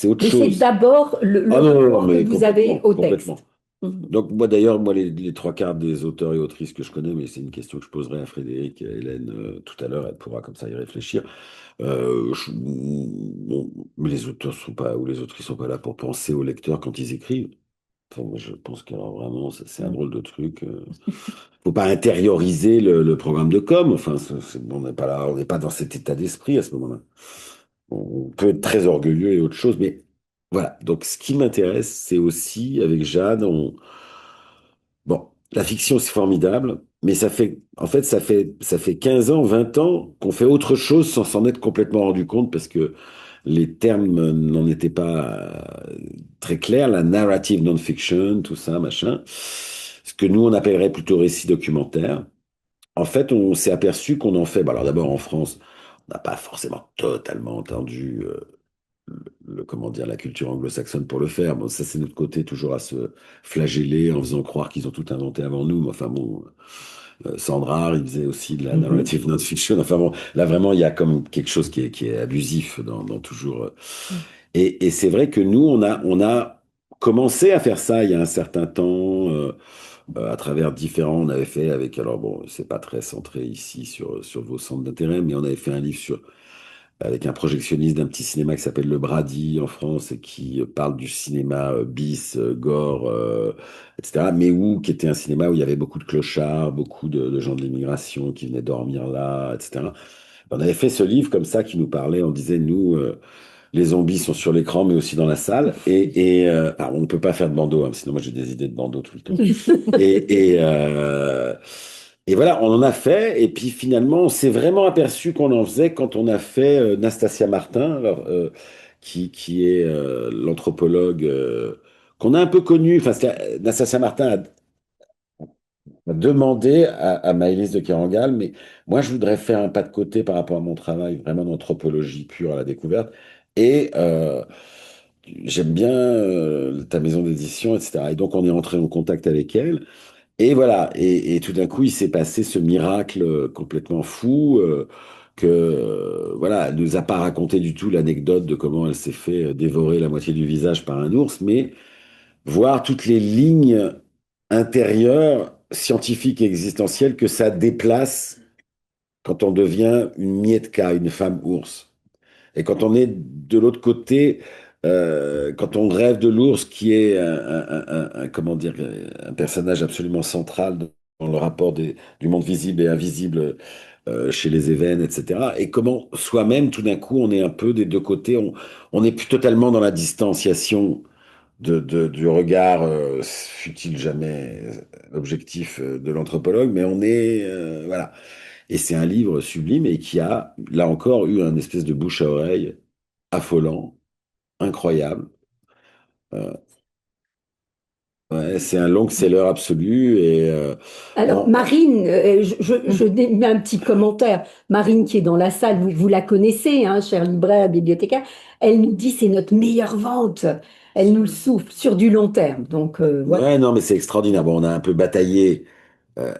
autre Mais c'est chose. d'abord le Ah non, non, non, rapport que mais vous avez complètement, au complètement. texte. Mhm. Donc moi d'ailleurs, moi les trois quarts des auteurs et autrices que je connais, mais c'est une question que je poserai à Frédéric et à Hélène tout à l'heure, elle pourra comme ça y réfléchir. Bon, mais les auteurs sont pas, ou les autrices sont pas là pour penser aux lecteurs quand ils écrivent. Enfin, moi, je pense que alors, vraiment, c'est un drôle de truc. Faut pas intérioriser le programme de com. Enfin, on n'est pas là, on n'est pas dans cet état d'esprit à ce moment-là. On peut être très orgueilleux et autre chose, mais voilà. Donc, ce qui m'intéresse, c'est aussi avec Jeanne, bon, la fiction, c'est formidable, mais en fait, ça fait 15 ans, 20 ans qu'on fait autre chose sans s'en être complètement rendu compte parce que les termes n'en étaient pas très clairs, la narrative non-fiction, tout ça, machin. Ce que nous, on appellerait plutôt récit documentaire. En fait, on s'est aperçu qu'on en fait, bah alors d'abord en France, on n'a pas forcément totalement entendu comment dire, la culture anglo-saxonne pour le faire. Bon, ça, c'est notre côté toujours à se flageller en faisant croire qu'ils ont tout inventé avant nous. Mais enfin bon, Sandrard, il faisait aussi de la Mhm. narrative non-fiction. Enfin bon, là vraiment, il y a comme quelque chose qui est abusif dans toujours. Et c'est vrai que nous, on a commencé à faire ça il y a un certain temps. À travers différents, on avait fait avec, alors bon, c'est pas très centré ici sur vos centres d'intérêt, mais on avait fait un livre avec un projectionniste d'un petit cinéma qui s'appelle Le Brady en France et qui parle du cinéma bis, gore, etc. Mais qui était un cinéma où il y avait beaucoup de clochards, beaucoup de gens de l'immigration qui venaient dormir là, etc. On avait fait ce livre comme ça qui nous parlait, on disait, nous, les zombies sont sur l'écran, mais aussi dans la salle. Alors, on ne peut pas faire de bandeau, hein, sinon moi j'ai des idées de bandeau tout le temps. Et, et, euh, et voilà, on en a fait. Et puis finalement, on s'est vraiment aperçu qu'on en faisait quand on a fait Nastasia Martin, alors, qui est l'anthropologue qu'on a un peu connu. Enfin, Nastasia Martin a demandé à Maëlys de Kerangal, mais moi, je voudrais faire un pas de côté par rapport à mon travail, vraiment d'anthropologie pure à la découverte. Et j'aime bien ta maison d'édition, etc. Et donc, on est entré en contact avec elle. Et voilà, et tout d'un coup, il s'est passé ce miracle complètement fou voilà, elle nous a pas raconté du tout l'anecdote de comment elle s'est fait dévorer la moitié du visage par un ours, mais voir toutes les lignes intérieures, scientifiques et existentielles que ça déplace quand on devient une Mietka, une femme ours. Et quand on est de l'autre côté, quand on rêve de l'ours, qui est comment dire, un personnage absolument central dans le rapport du monde visible et invisible chez les événements, etc. Et comment soi-même, tout d'un coup, on est un peu des deux côtés, on n'est plus totalement dans la distanciation du regard, fut-il jamais l'objectif de l'anthropologue, mais on est, voilà. Et c'est un livre sublime et qui a, là encore, eu un espèce de bouche à oreille affolant, incroyable. Euh, ouais, c'est un long-seller absolu et Alors, on- Marine, je mets un petit commentaire. Marine qui est dans la salle, vous la connaissez, hein, chère libraire, bibliothécaire, elle nous dit c'est notre meilleure vente. Elle nous le souffle sur du long terme. Donc, voilà. ouais, non, mais c'est extraordinaire. Bon, on a un peu bataillé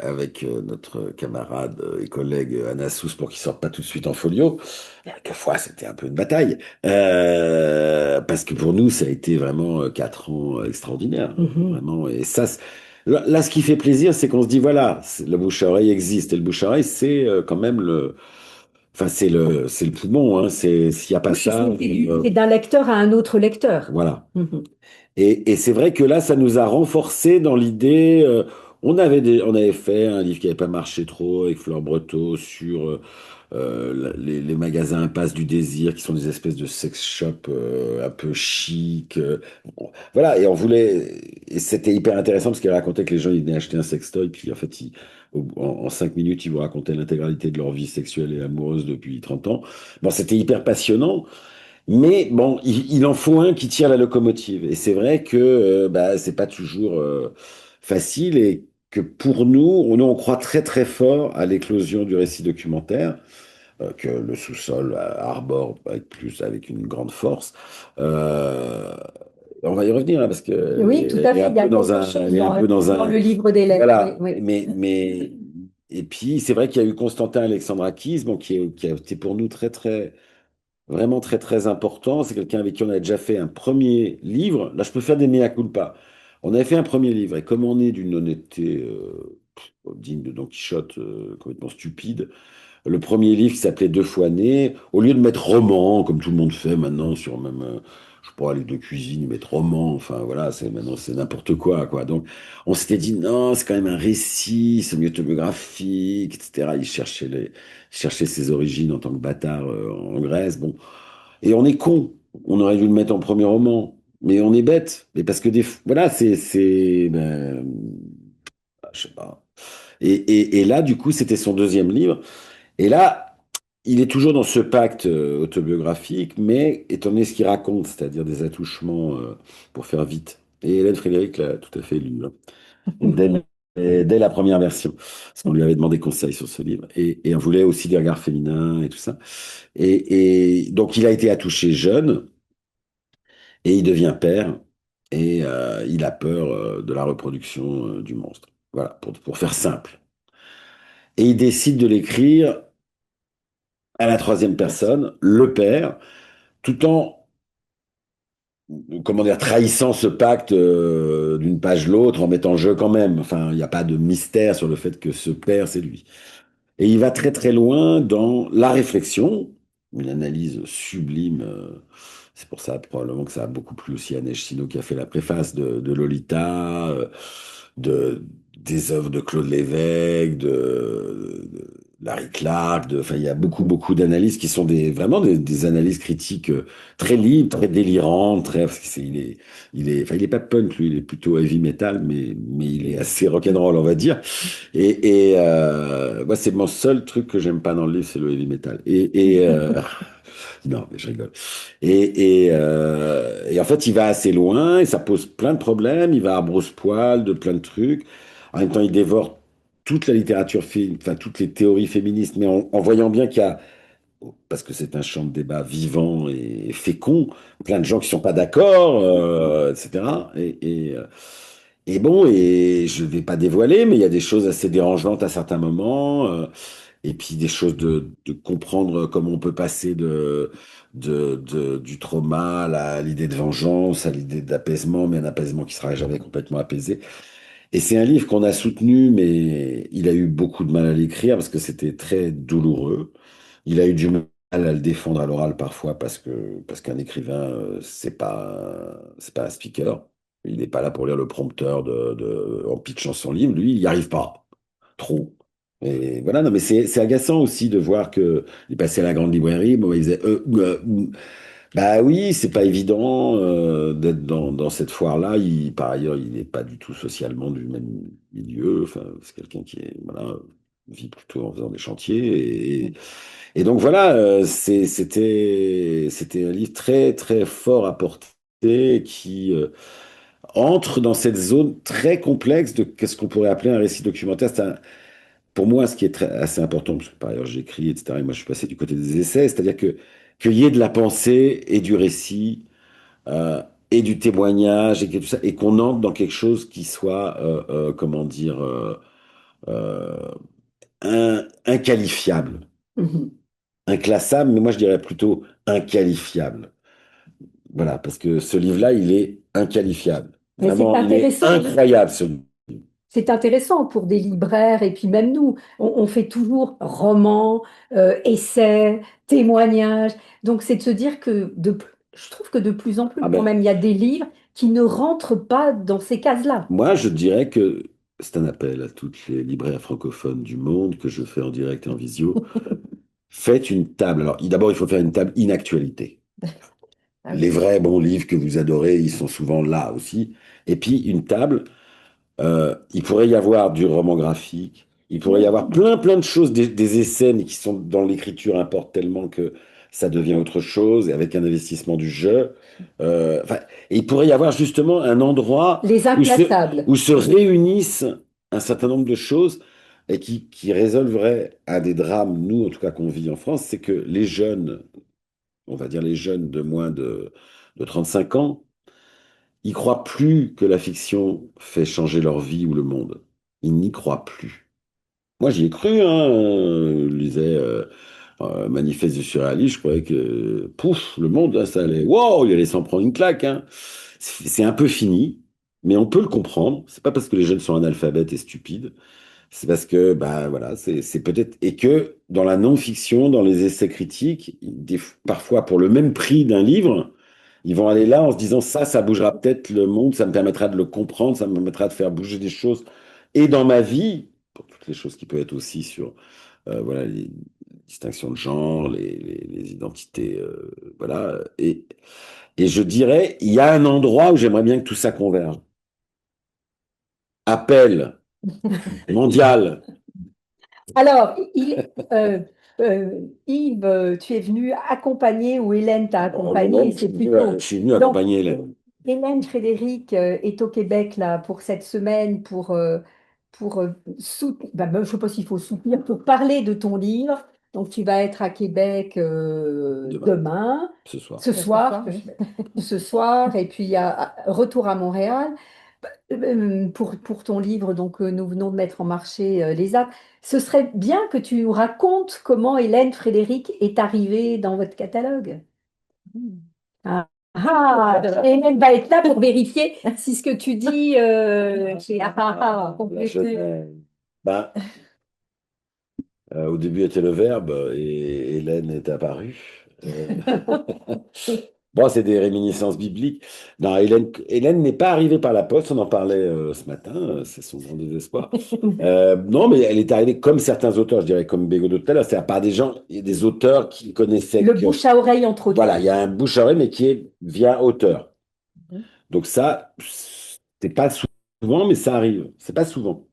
avec notre camarade et collègue Anna Sous pour qu'il sorte pas tout de suite en folio. Quelquefois, c'était un peu une bataille. Parce que pour nous, ça a été vraiment 4 ans extraordinaires. Mhm. Vraiment. Et ça, là, ce qui fait plaisir, c'est qu'on se dit, voilà, le bouche à oreille existe. Et le bouche à oreille, c'est quand même le. Enfin, c'est le poumon, hein. S'il n'y a pas Oui, ça, c'est d'un lecteur à un autre lecteur. voilà. Mhm. Et c'est vrai que là, ça nous a renforcé dans l'idée. On avait fait un livre qui n'avait pas marché trop avec Fleur Breteau sur les magasins Impasse du Désir, qui sont des espèces de sex shops un peu chic. Bon, voilà, et on voulait. Et c'était hyper intéressant parce qu'il racontait que les gens ils venaient acheter un sextoy, puis en fait, en 5 minutes, ils vous racontaient l'intégralité de leur vie sexuelle et amoureuse depuis 30 ans. Bon, c'était hyper passionnant. Mais bon, il en faut un qui tire la locomotive. Et c'est vrai que bah, c'est pas toujours facile et que pour nous, on croit très très fort à l'éclosion du récit documentaire, que le sous-sol arbore avec une grande force. Euh, on va y revenir hein, parce que Oui, tout à elle est fait. un Il y a peu dans quelque un, chose elle est un peu dans dans un, le livre des lettres. Oui, voilà. oui. Et puis c'est vrai qu'il y a eu Constantin Alexandrakis, bon, qui a été pour nous très très vraiment très très important. C'est quelqu'un avec qui on a déjà fait un premier livre. Là, je peux faire des mea culpa. On avait fait un premier livre et comme on est d'une honnêteté digne de Don Quichotte, complètement stupide, le premier livre qui s'appelait Deux fois né, au lieu de mettre roman, comme tout le monde fait maintenant sur même, je sais pas, les deux cuisines, ils mettent roman, enfin voilà, c'est maintenant c'est n'importe quoi, quoi. Donc on s'était dit non, c'est quand même un récit, semi-autobiographique, etc. Il cherchait ses origines en tant que bâtard en Grèce, bon. Et on est con, on aurait dû le mettre en premier roman, mais on est bête, mais parce que voilà, ben, je sais pas. Et là, du coup, c'était son deuxième livre. Et là, il est toujours dans ce pacte autobiographique, mais étant donné ce qu'il raconte, c'est-à-dire des attouchements pour faire vite. Et Hélène Frédéric l'a tout à fait lu, hein. Dès la première version, parce qu'on lui avait demandé conseil sur ce livre. Et on voulait aussi des regards féminins et tout ça. Et donc, il a été attouché jeune, et il devient père, et il a peur de la reproduction du monstre. Voilà, pour faire simple. Et il décide de l'écrire à la troisième personne, le père, tout en, comment dire, trahissant ce pacte d'une page l'autre, en mettant jeu quand même. Enfin, il n'y a pas de mystère sur le fait que ce père, c'est lui. Et il va très très loin dans la réflexion, une analyse sublime. C'est pour ça probablement que ça a beaucoup plu aussi à Neige Sino qui a fait la préface de Lolita, de, des œuvres de Claude Lévesque, de Larry Clark. Enfin, il y a beaucoup beaucoup d'analyses qui sont vraiment des analyses critiques très libres, très délirantes, parce que enfin, il est pas punk lui, il est plutôt heavy metal, mais il est assez rock'n'roll on va dire. Moi, c'est mon seul truc que j'aime pas dans le livre, c'est le heavy metal. Non, mais je rigole. Et en fait, il va assez loin et ça pose plein de problèmes. Il va à brosse-poil de plein de trucs. En même temps, il dévore toute la littérature, enfin toutes les théories féministes, mais en voyant bien qu'il y a, parce que c'est un champ de débat vivant et fécond, plein de gens qui sont pas d'accord, etc. Et bon, et je vais pas dévoiler, mais il y a des choses assez dérangeantes à certains moments. Et puis des choses de comprendre comment on peut passer du trauma à l'idée de vengeance, à l'idée d'apaisement, mais un apaisement qui sera jamais complètement apaisé. Et c'est un livre qu'on a soutenu, mais il a eu beaucoup de mal à l'écrire parce que c'était très douloureux. Il a eu du mal à le défendre à l'oral parfois parce qu'un écrivain, c'est pas un speaker. Il n'est pas là pour lire le prompteur en pitchant son livre. Lui, il n'y arrive pas trop. Et voilà, non, mais c'est agaçant aussi de voir que il passait à la grande librairie, bon, il disait bah oui, c'est pas évident d'être dans cette foire-là. Par ailleurs, il n'est pas du tout socialement du même milieu. Enfin, c'est quelqu'un qui est voilà vit plutôt en faisant des chantiers. Et donc voilà, c'était un livre très très fort à porter qui entre dans cette zone très complexe de qu'est-ce qu'on pourrait appeler un récit documentaire. Pour moi, ce qui est assez important, parce que par ailleurs j'écris, etc., et moi je suis passé du côté des essais, c'est-à-dire qu'il y ait de la pensée et du récit euh, et du témoignage et que tout ça, et qu'on entre dans quelque chose qui soit, comment dire, euh, inqualifiable. Mhm. Inclassable, mais moi je dirais plutôt inqualifiable. Voilà, parce que ce livre-là, il est inqualifiable. Mais Vraiment, il est incroyable, ce livre. c'est intéressant pour des libraires et puis même nous, on fait toujours romans, essais, témoignages. Donc c'est de se dire que je trouve que de plus en Ah plus quand ben, même, il y a des livres qui ne rentrent pas dans ces cases-là. moi, je dirais que c'est un appel à toutes les libraires francophones du monde que je fais en direct et en visio. Faites une table. Alors, d'abord, il faut faire une table inactualité. Ah Les oui. vrais bons livres que vous adorez, ils sont souvent là aussi. Et puis, une table. Il pourrait y avoir du roman graphique, il pourrait y avoir plein de choses, des essais, mais qui sont dans l'écriture importent tellement que ça devient autre chose, et avec un investissement du jeu. Enfin, et il pourrait y avoir justement un endroit Les inclassables. où se réunissent un certain nombre de choses et qui résolveraient un des drames, nous en tout cas qu'on vit en France, c'est que les jeunes, on va dire les jeunes de moins de 35 ans, ils croient plus que la fiction fait changer leur vie ou le monde. Ils n'y croient plus. Moi, j'y ai cru, hein. Je lisais Manifeste du surréalisme, je croyais que, pouf, le monde, là, ça allait, wow, il allait s'en prendre une claque, hein. C'est un peu fini, mais on peut le comprendre. C'est pas parce que les jeunes sont analphabètes et stupides, c'est parce que, bah, voilà, c'est peut-être, et que dans la non-fiction, dans les essais critiques, parfois pour le même prix d'un livre, ils vont aller là en se disant ça bougera peut-être le monde, ça me permettra de le comprendre, ça me permettra de faire bouger des choses. Et dans ma vie, pour toutes les choses qui peuvent être aussi sur voilà, les distinctions de genre, les identités, voilà. Et je dirais, il y a un endroit où j'aimerais bien que tout ça converge. Appel mondial. Alors, Yves, tu es venu accompagner ou Hélène t'a Oh, non, non, accompagné, c'est plutôt. je suis venu Donc, accompagner Hélène. Hélène Frédéric est au Québec là pour cette semaine pour je ne sais pas s'il faut soutenir, pour parler de ton livre. Donc tu vas être à Québec Demain, demain, ce soir. ce Bah, ce soir, soir, oui. ce soir, et puis il y a retour à Montréal pour ton livre. Donc nous venons de mettre en marché les arts. Ce serait bien que tu nous racontes comment Hélène Frédéric est arrivée dans votre catalogue. Hmm. Ah, ah, et elle va être là pour vérifier si ce que tu dis complété. Ben, au début était le verbe et Hélène est apparue. Bon, c'est des réminiscences bibliques. Non, Hélène n'est pas arrivée par la poste, on en parlait ce matin, c'est son grand désespoir. Non, mais elle est arrivée comme certains auteurs, je dirais comme Bégodeau tout à l'heure, c'est-à-dire par des gens, des auteurs qui connaissaient Le que. bouche à oreille entre Voilà, autres. il y a un bouche à oreille, mais qui est via auteur. Mhm. Donc ça, c'est pas souvent, mais ça arrive. C'est pas souvent.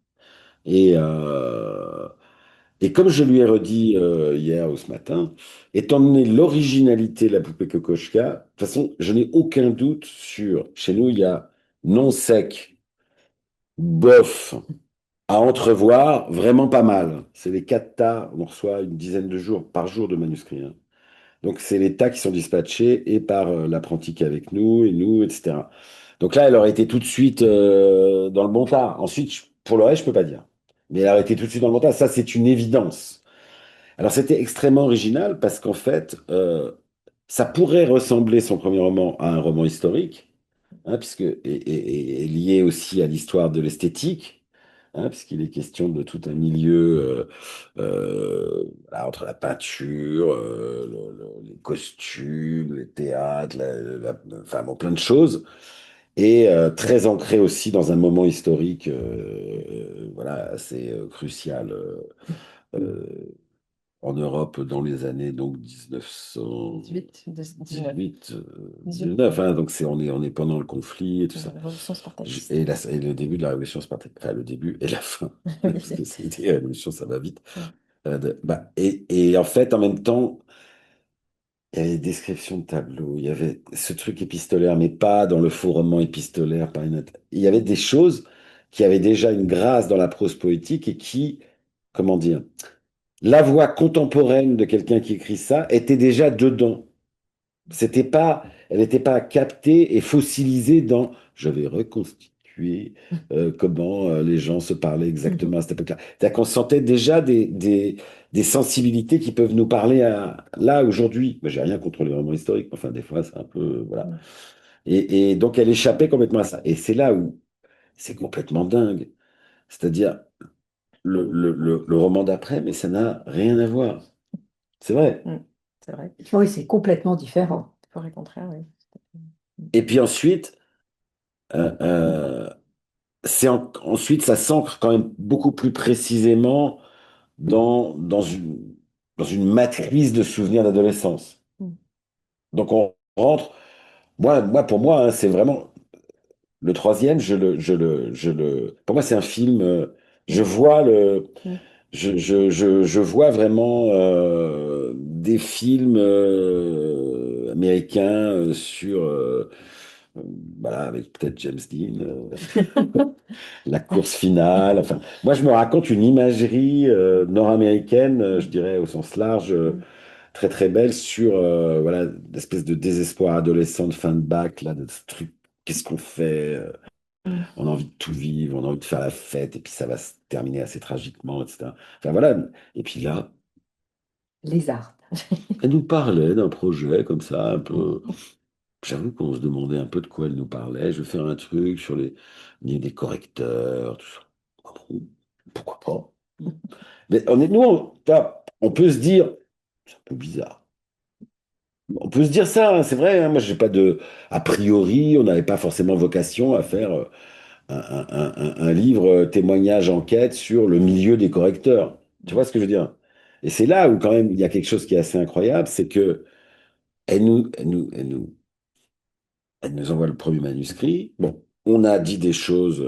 Et, euh, et comme je lui ai redit hier ou ce matin, étant donné l'originalité de la poupée Kokoschka, de toute façon, je n'ai aucun doute sur. Chez nous, il y a non sec, bof, à entrevoir, vraiment pas mal. C'est les 4 tas, on reçoit une dizaine de jours par jour de manuscrits, hein. Donc, c'est les tas qui sont dispatchés et par l'apprenti qui est avec nous, et nous, etc. Donc là, elle aurait été tout de suite dans le bon tas. Ensuite, pour le reste, je peux pas dire. Mais elle aurait été tout de suite dans le bon tas. Ça, c'est une évidence. Alors, c'était extrêmement original parce qu'en fait, ça pourrait ressembler, son premier roman, à un roman historique, hein, puisque, et lié aussi à l'histoire de l'esthétique, hein, puisqu'il est question de tout un milieu voilà, entre la peinture, les costumes, les théâtres, enfin bon, plein de choses, et très ancré aussi dans un moment historique voilà, assez crucial. Euh, en Europe dans les années donc 19. 1918, 18, 19, hein, donc on est pendant le conflit et tout ça. Révolution spartakiste. Et le début de la révolution spartakienne, enfin le début et la fin, parce que Oui. c'est la révolution, ça va vite. Ouais. Et en fait, en même temps, il y avait des descriptions de tableaux, il y avait ce truc épistolaire, mais pas dans le faux roman épistolaire, pas il y avait des choses qui avaient déjà une grâce dans la prose poétique et qui, comment dire, la voix contemporaine de quelqu'un qui écrit ça était déjà dedans. Elle n'était pas captée et fossilisée dans je vais reconstituer. évacuer, comment les gens se parlaient Mhm. exactement à cette époque-là. C'est-à-dire qu'on sentait déjà des sensibilités qui peuvent nous parler là, aujourd'hui. Moi, j'ai rien contre les romans historiques, mais enfin, des fois, c'est un peu, voilà. Mhm. Et donc, elle échappait complètement à ça. Et c'est là où c'est complètement dingue. C'est-à-dire, le roman d'après, mais ça n'a rien à voir. C'est vrai. Mhm. C'est vrai. Oui, c'est complètement différent. Pour et contraire, oui. Et puis ensuite, euh, euh, ensuite, ça s'ancre quand même beaucoup plus précisément dans une matrice de souvenirs d'adolescence. Mhm. Donc on rentre, pour moi, hein, c'est vraiment le troisième, pour moi, c'est un film, je Mhm. vois le, Mhm. je vois vraiment des films américains sur, voilà, avec peut-être James Dean, la course finale. Enfin, moi, je me raconte une imagerie nord-américaine, je dirais au sens large, Mhm. très très belle sur voilà, l'espèce de désespoir adolescent de fin de bac, là, de ce truc. Qu'est-ce qu'on fait? Mhm. On a envie de tout vivre, on a envie de faire la fête, et puis ça va se terminer assez tragiquement, etc. Enfin voilà. Et puis là, Lézard. elle nous parlait d'un projet comme ça, un Mhm. peu. J'avoue qu'on se demandait un peu de quoi elle nous parlait. Je vais faire un truc sur des correcteurs, tout ça. Ah bon, pourquoi pas? Mais honnêtement, on peut se dire, c'est un peu bizarre. On peut se dire ça, hein, c'est vrai. Hein, moi, j'ai pas de. A priori, on n'avait pas forcément vocation à faire un livre témoignage enquête sur le milieu des correcteurs. Tu vois ce que je veux dire? Et c'est là où, quand même, il y a quelque chose qui est assez incroyable, c'est que elle nous envoie le premier manuscrit. Bon, on a dit des choses.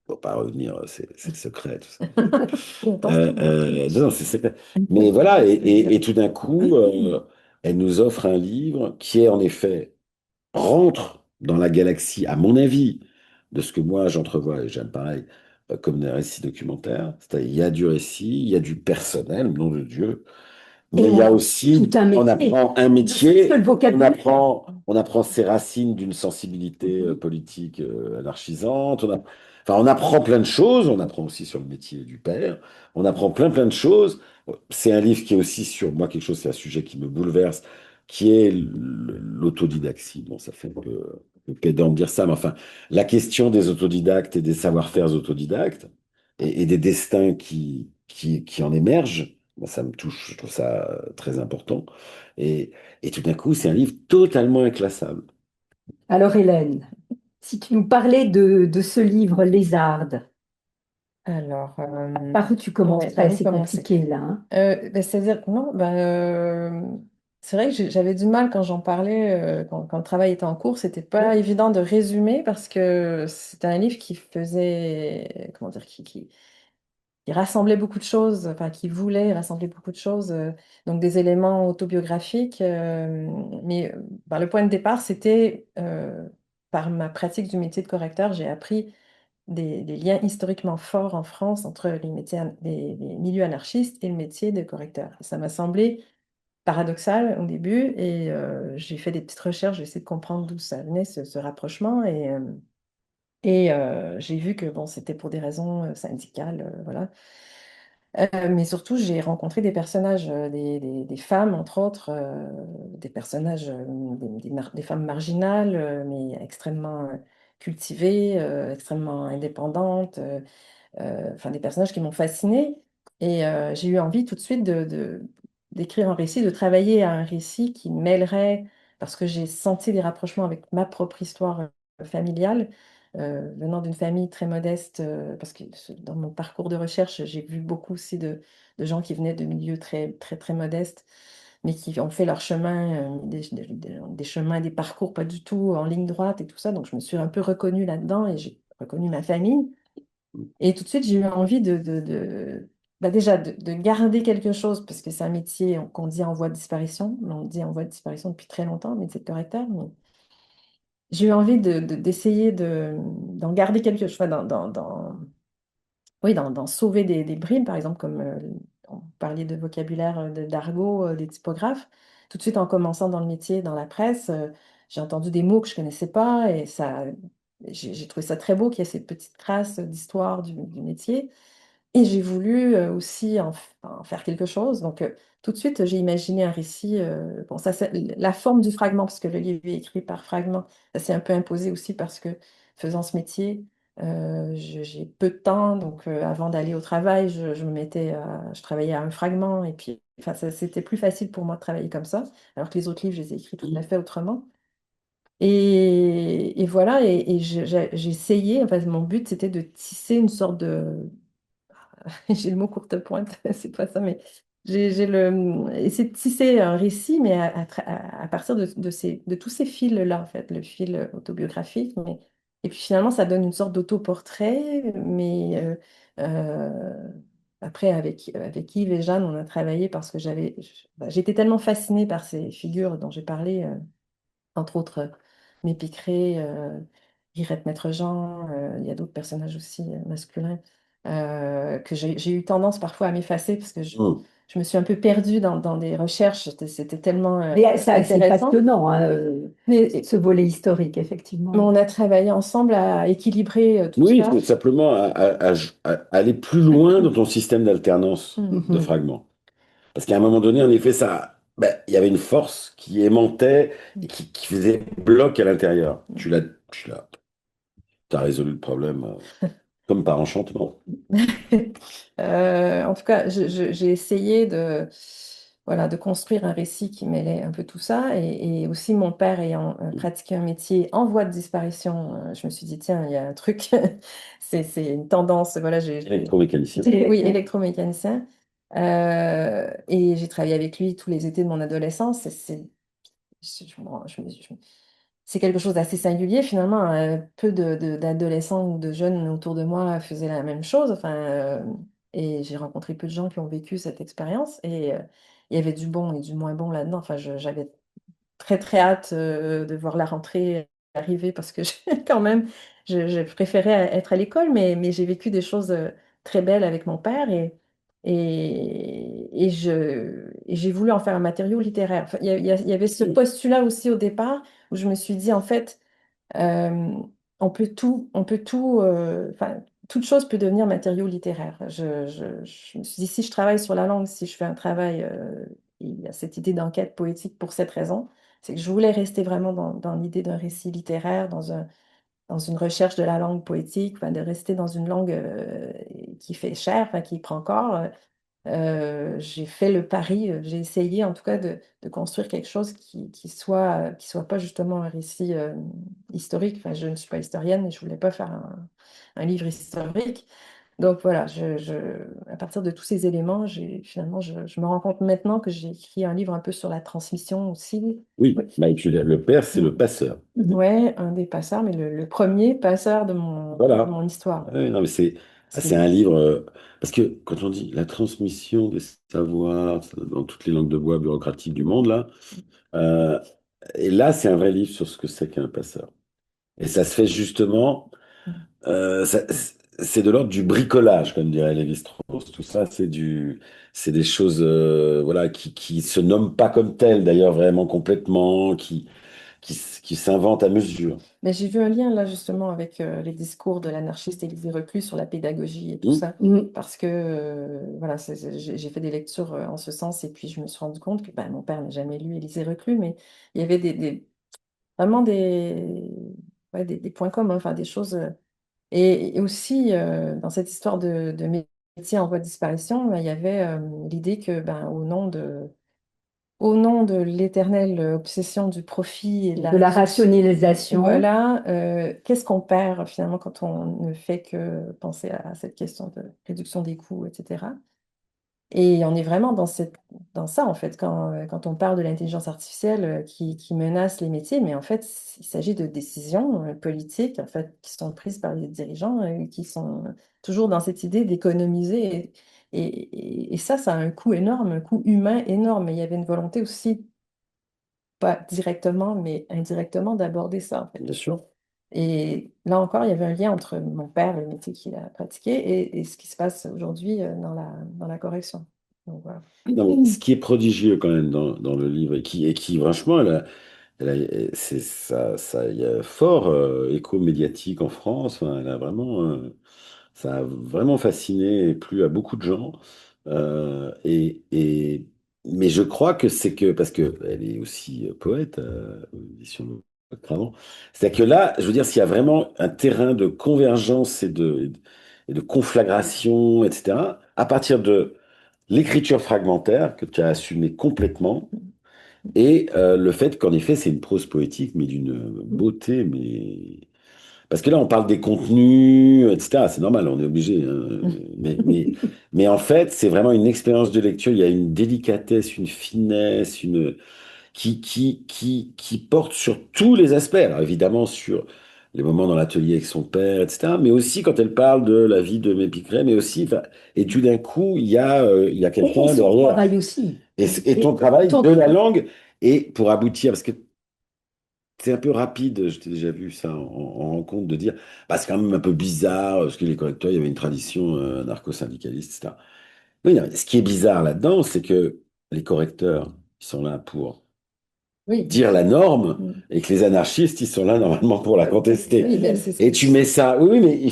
Faut pas revenir, c'est secret, tout ça. Attention. Non, non, c'est secret. Mais voilà, et tout d'un coup, elle nous offre un livre qui est en effet rentre dans la galaxie, à mon avis, de ce que moi j'entrevois, et j'aime pareil, comme des récits documentaires. C'est-à-dire, il y a du récit, il y a du personnel, nom de Dieu, Et mais il y on a a tout aussi, un on métier. apprend un Ne serait-ce que métier, le vocabulaire. on apprend ses racines d'une sensibilité Mhm. politique anarchisante. Enfin, on apprend plein de choses. On apprend aussi sur le métier du père. On apprend plein de choses. C'est un livre qui est aussi sur moi quelque chose, c'est un sujet qui me bouleverse, qui est l'autodidaxie. Bon, ça fait un peu pédant de dire ça, mais enfin, la question des autodidactes et des savoir-faire autodidactes et des destins qui en émergent. Moi, ça me touche, je trouve ça très important. Et, et tout d'un coup, c'est un livre totalement inclassable. Alors, Hélène, si tu nous parlais de ce livre Lézarde, Alors, par où tu ouais, par commencerais? où C'est commencer? compliqué là, hein. C'est-à-dire, non, c'est vrai que j'avais du mal quand j'en parlais, quand le travail était en cours, c'était pas évident de résumer parce que c'était un livre qui faisait, comment dire, qui rassemblait beaucoup de choses, enfin qui voulait rassembler beaucoup de choses, donc des éléments autobiographiques, mais le point de départ, c'était par ma pratique du métier de correcteur, j'ai appris des liens historiquement forts en France entre les milieux anarchistes et le métier de correcteur. Ça m'a semblé paradoxal au début et j'ai fait des petites recherches, j'ai essayé de comprendre d'où ça venait, ce rapprochement, et j'ai vu que bon, c'était pour des raisons syndicales, voilà. Mais surtout, j'ai rencontré des personnages, des femmes, entre autres, des personnages, des femmes marginales, mais extrêmement cultivées, extrêmement indépendantes, enfin des personnages qui m'ont fascinée. Et j'ai eu envie tout de suite d'écrire un récit, de travailler à un récit qui mêlerait, parce que j'ai senti des rapprochements avec ma propre histoire familiale, venant d'une famille très modeste, parce que dans mon parcours de recherche, j'ai vu beaucoup aussi de gens qui venaient de milieux très, très, très modestes, mais qui ont fait leur chemin, des chemins, des parcours pas du tout en ligne droite et tout ça. Donc je me suis un peu reconnue là-dedans et j'ai reconnu ma famille. Et tout de suite, j'ai eu envie déjà de garder quelque chose, parce que c'est un métier qu'on dit en voie de disparition. On dit en voie de disparition depuis très longtemps, métier de correcteur. Mais j'ai eu envie d'essayer d'en garder quelque chose, enfin, oui, d'en sauver des bribes, par exemple, comme on parlait de vocabulaire, d'argot, des typographes. Tout de suite, en commençant dans le métier, dans la presse, j'ai entendu des mots que je ne connaissais pas et ça j'ai trouvé ça très beau qu'il y ait cette petite trace d'histoire du métier. Et j'ai voulu aussi en faire quelque chose. Donc, tout de suite, j'ai imaginé un récit. Bon, ça, c'est la forme du fragment, parce que le livre est écrit par fragment. Ça s'est un peu imposé aussi parce que faisant ce métier, j'ai peu de temps. Donc, avant d'aller au travail, je travaillais à un fragment. Et puis, enfin, c'était plus facile pour moi de travailler comme ça, alors que les autres livres, je les ai écrits tout à fait autrement. Et voilà, et j'ai essayé, enfin, mon but, c'était de tisser une sorte de, j'ai le mot courte pointe, c'est pas ça, mais essayé de tisser un récit, mais à partir de tous ces fils-là, en fait, le fil autobiographique. Et puis finalement, ça donne une sorte d'autoportrait, mais après, avec Yves et Jeanne, on a travaillé parce que j'étais tellement fascinée par ces figures dont j'ai parlé, entre autres Mépicré, Irette Maître-Jean, il y a d'autres personnages aussi masculins, que j'ai eu tendance parfois à m'effacer parce que Hum. je me suis un peu perdue dans des recherches, c'était tellement Mais ça, c'est intéressant. passionnant, hein, Mais, ce volet historique, mais effectivement. on a travaillé ensemble à équilibrer tout Oui, ça. c'est simplement à aller plus loin dans ton système d'alternance Mm. de Mhm. fragments. Parce qu'à un moment donné, en effet, il y avait une force qui aimantait et qui faisait bloc à l'intérieur. T'as résolu le problème comme par enchantement. En tout cas, j'ai essayé voilà, de construire un récit qui mêlait un peu tout ça. Et aussi, mon père ayant pratiqué un métier en voie de disparition, je me suis dit, tiens, il y a un truc, c'est une tendance. Voilà, Électromécanicien. oui, électromécanicien. Et j'ai travaillé avec lui tous les étés de mon adolescence. C'est quelque chose d'assez singulier finalement. Peu d'adolescents ou de jeunes autour de moi faisaient la même chose. Enfin, et j'ai rencontré peu de gens qui ont vécu cette expérience. Et il y avait du bon et du moins bon là-dedans. Enfin, j'avais très très hâte de voir la rentrée arriver parce que quand même, je préférais être à l'école, mais j'ai vécu des choses très belles avec mon père et j'ai voulu en faire un matériau littéraire. Enfin, il y avait ce postulat aussi au départ où je me suis dit, en fait, euh, enfin, toute chose peut devenir matériau littéraire. Je me suis dit, si je travaille sur la langue, si je fais un travail, il y a cette idée d'enquête poétique pour cette raison, c'est que je voulais rester vraiment dans l'idée d'un récit littéraire, dans une recherche de la langue poétique, enfin, de rester dans une langue qui fait chair, enfin, qui prend corps. J'ai fait le pari, j'ai essayé en tout cas de construire quelque chose qui soit pas justement un récit historique. Enfin, je ne suis pas historienne et je voulais pas faire un livre historique. Donc voilà, à partir de tous ces éléments, finalement, je me rends compte maintenant que j'ai écrit un livre un peu sur la transmission aussi. Oui, Ouais, bah, et puis le père, c'est le passeur. Mhm. ouais, un des passeurs, mais le premier passeur de Voilà. mon histoire. Ouais, non, mais Ce qui c'est un livre. Parce que quand on dit la transmission des savoirs dans toutes les langues de bois bureaucratiques du monde, là, euh, et là, c'est un vrai livre sur ce que c'est qu'un passeur. Et ça se fait justement. C'est de l'ordre du bricolage, comme dirait Lévi-Strauss. Tout ça, c'est des choses, voilà, qui se nomment pas comme telles, d'ailleurs, vraiment complètement, qui s'inventent à mesure. Mais j'ai vu un lien là justement avec les discours de l'anarchiste Élisée Reclus sur la pédagogie et tout Hmm. ça, Mhm. parce que voilà, j'ai fait des lectures en ce sens et puis je me suis rendu compte que ben, mon père n'a jamais lu Élisée Reclus, mais il y avait vraiment des points communs, enfin des choses. Et aussi dans cette histoire de métier en voie de disparition, ben, il y avait l'idée que ben, au nom de l'éternelle obsession du profit et de la De la réduction, rationalisation. voilà, qu'est-ce qu'on perd finalement quand on ne fait que penser à cette question de réduction des coûts, etc. Et on est vraiment dans ça, en fait, quand on parle de l'intelligence artificielle qui menace les métiers, mais en fait, il s'agit de décisions politiques, en fait, qui sont prises par les dirigeants, qui sont toujours dans cette idée d'économiser. Et ça a un coût énorme, un coût humain énorme. Et il y avait une volonté aussi, pas directement, mais indirectement, d'aborder ça, en fait. Bien sûr. Et là encore, il y avait un lien entre mon père, le métier qu'il a pratiqué, et ce qui se passe aujourd'hui dans la correction. Donc voilà. Non, mais ce qui est prodigieux quand même dans le livre, et qui franchement, Il y a fort écho médiatique en France. Enfin, ça a vraiment fasciné et plu à beaucoup de gens. Mais je crois que c'est que, parce qu'elle est aussi poète, aux éditions de Cravant, c'est que là, je veux dire, s'il y a vraiment un terrain de convergence et de conflagration, etc., à partir de l'écriture fragmentaire que tu as assumé complètement, et le fait qu'en effet, c'est une prose poétique, mais d'une beauté, mais... Parce que là, on parle des contenus, etc. C'est normal, on est obligé, hein. Mais, mais, mais en fait, c'est vraiment une expérience de lecture. Il y a une délicatesse, une finesse, qui porte sur tous les aspects. Alors évidemment, sur les moments dans l'atelier avec son père, etc. Mais aussi quand elle parle de la vie de Mépicré, mais aussi... enfin, et tout d'un coup, il y a Et quelqu'un son derrière. travail aussi. Et ton Et travail ton de la travail. langue, et pour aboutir, parce que c'est un peu rapide, je t'ai déjà vu ça en rencontre, de dire, bah, c'est quand même un peu bizarre, parce que les correcteurs, il y avait une tradition anarcho-syndicaliste, etc. Oui, non, mais ce qui est bizarre là-dedans, c'est que les correcteurs, ils sont là pour Oui, dire la norme, et que les anarchistes, ils sont là normalement pour la contester. oui, ben, c'est ce Et que... tu mets ça, oui, oui, mais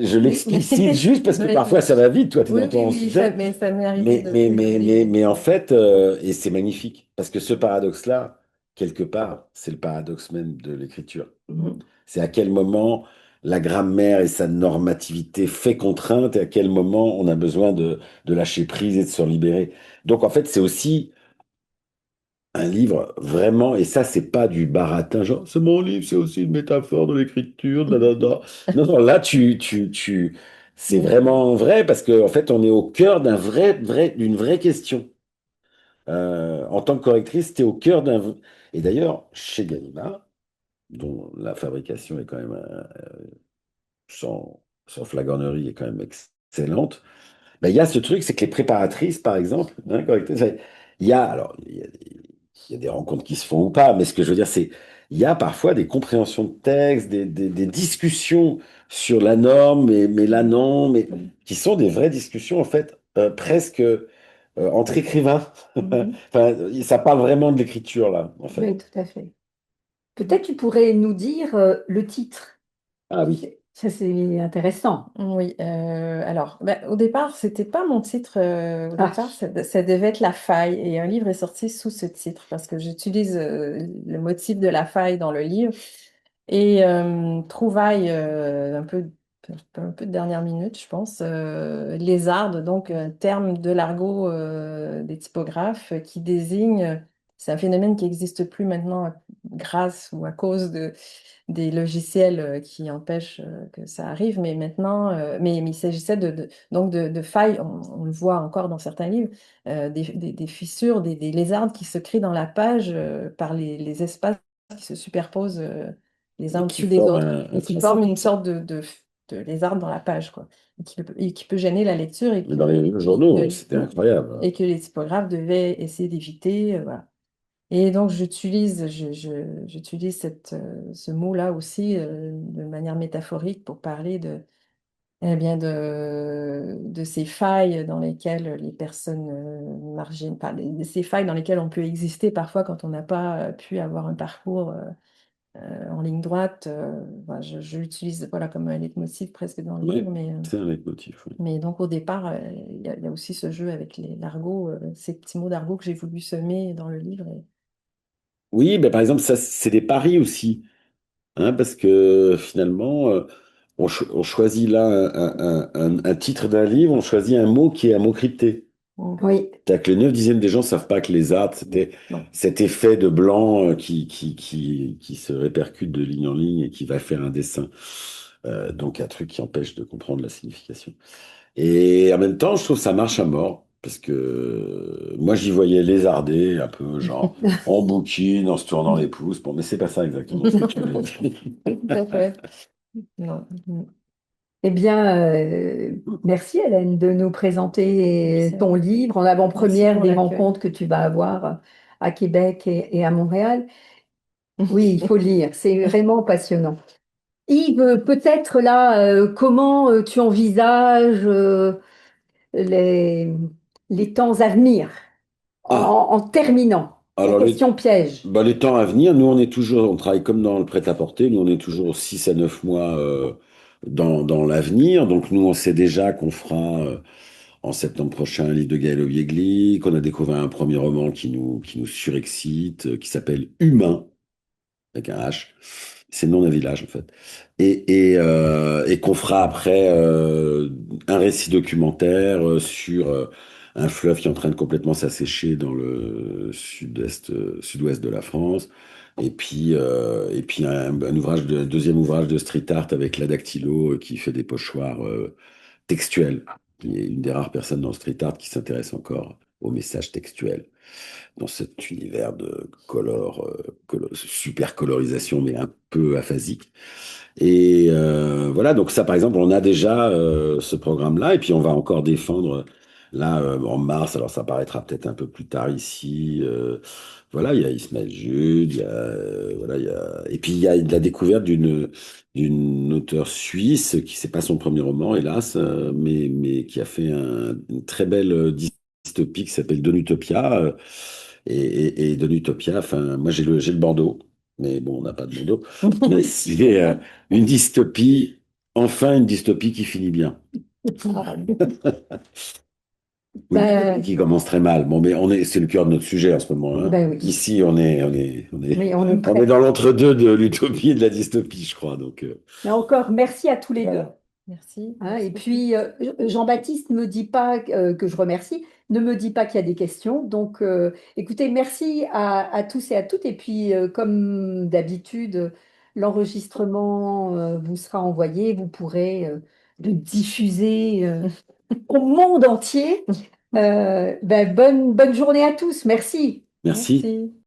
je Oui, l'explicite juste parce que parfois ça va vite, toi, tu es oui, dans oui, ton oui, sujet. mais ça m'est arrivé Mais, de mais, mais, mais, rigoler. mais en fait, et c'est magnifique, parce que ce paradoxe-là, quelque part, c'est le paradoxe même de l'écriture. C'est à quel moment la grammaire et sa normativité fait contrainte, et à quel moment on a besoin de lâcher prise et de se libérer. Donc en fait, c'est aussi un livre vraiment, et ça, c'est pas du baratin, genre, c'est mon livre, c'est aussi une métaphore de l'écriture, da, da, da. Non, non, là, c'est vraiment vrai, parce qu'en fait, on est au cœur d'une vraie question. En tant que correctrice, tu es au cœur d'un... Et d'ailleurs, chez Gallimard, dont la fabrication est quand même, sans flagornerie, est quand même excellente, ben, il y a ce truc, c'est que les préparatrices, par exemple, hein, correctrices, alors, il y a des rencontres qui se font ou pas, mais ce que je veux dire, c'est, il y a parfois des compréhensions de texte, des discussions sur la norme, mais la non, mais qui sont des vraies discussions, en fait, presque entre écrivains. Enfin, ça parle vraiment de l'écriture, là, en fait. Oui, tout à fait. Peut-être tu pourrais nous dire le titre. Ah oui. Ça, c'est intéressant. Oui, alors ben, au départ, c'était pas mon titre. Au Ah, départ, ça devait être La Faille. Et un livre est sorti sous ce titre parce que j'utilise le motif de la faille dans le livre. Et trouvaille un peu de dernière minute, je pense. Lézarde, donc un terme de l'argot des typographes qui désigne, c'est un phénomène qui n'existe plus maintenant grâce ou à cause des logiciels qui empêchent que ça arrive, mais maintenant, mais il s'agissait donc de failles, on le voit encore dans certains livres, des fissures, des lézardes qui se créent dans la page par les espaces qui se superposent les uns Et qui au-dessus des forme autres, un et qui tracé. forment une sorte de lézarde dans la page, quoi, et qui peut gêner la lecture Mais dans les journaux, c'était que- incroyable. et que les typographes devaient essayer d'éviter. Voilà. Et donc, j'utilise ce mot-là aussi de manière métaphorique pour parler eh bien de ces failles dans lesquelles les personnes marginales, ces failles dans lesquelles on peut exister parfois quand on n'a pas pu avoir un parcours en ligne droite. Voilà, je l'utilise voilà, comme un leitmotiv presque dans le Oui, livre, c'est un leitmotiv, oui. mais donc au départ, il y a aussi ce jeu avec l'argot, ces petits mots d'argot que j'ai voulu semer dans le livre. Oui, ben, par exemple, ça, c'est des paris aussi, hein, parce que finalement, on choisit là un titre d'un livre, on choisit un mot qui est un mot crypté. oui. C'est-à-dire que les 9 dixièmes des gens ne savent pas que les arts, c'était Non. cet effet de blanc qui se répercute de ligne en ligne et qui va faire un dessin. Donc un truc qui empêche de comprendre la signification. Et en même temps, je trouve que ça marche à mort, parce que moi j'y voyais lézarder, un peu genre en bouquine, en se tournant les pouces. Bon, mais c'est pas ça exactement ce que tu veux dire. Tout à fait. Non. Eh bien, merci Hélène de nous présenter Merci à ton vous. livre en Merci avant-première pour des l'accueil. rencontres que tu vas avoir à Québec et à Montréal. Oui, il faut lire, c'est vraiment passionnant. Yves, peut-être là, comment tu envisages les, les temps à venir en, Ah, en terminant? La Alors, question piège. les temps à venir, nous, on travaille comme dans le prêt-à-porter, nous, on est toujours 6 à 9 mois dans l'avenir. Donc, nous, on sait déjà qu'on fera en septembre prochain un livre de Gaël Obiegli, qu'on a découvert un premier roman qui nous surexcite, qui s'appelle Humain, avec un H. C'est le nom d'un village, en fait. Et qu'on fera après un récit documentaire sur un fleuve qui est en train de complètement s'assécher dans le sud-ouest de la France. Et puis deuxième ouvrage de street art avec la Dactylo qui fait des pochoirs textuels. Il est une des rares personnes dans le street art qui s'intéresse encore au message textuel dans cet univers de super colorisation, mais un peu aphasique. Et voilà, donc ça, par exemple, on a déjà ce programme-là, et puis on va encore défendre, là, en mars, alors ça paraîtra peut-être un peu plus tard ici, voilà, il y a Ismaël Jude, voilà, et puis il y a la découverte d'une auteure suisse qui, c'est pas son premier roman, hélas, mais qui a fait une très belle dystopie qui s'appelle Donutopia, et Donutopia, enfin, moi j'ai le bandeau, mais bon, on n'a pas de bandeau. Mais c'est une dystopie, enfin une dystopie qui finit bien. Une dystopie Ben, qui commence très mal. Bon, mais c'est le cœur de notre sujet en ce moment, hein. ben oui, Ici, mais on est on est prêt. dans l'entre-deux de l'utopie et de la dystopie, je crois. Donc, Mais encore, merci à tous les deux. Voilà. Merci, Hein, merci et beaucoup. puis, Jean-Baptiste ne me dit pas que je remercie, ne me dit pas qu'il y a des questions. Donc, écoutez, merci à tous et à toutes. Et puis, comme d'habitude, l'enregistrement vous sera envoyé. Vous pourrez le diffuser au monde entier. Ben, bonne journée à tous. Merci. merci. Merci.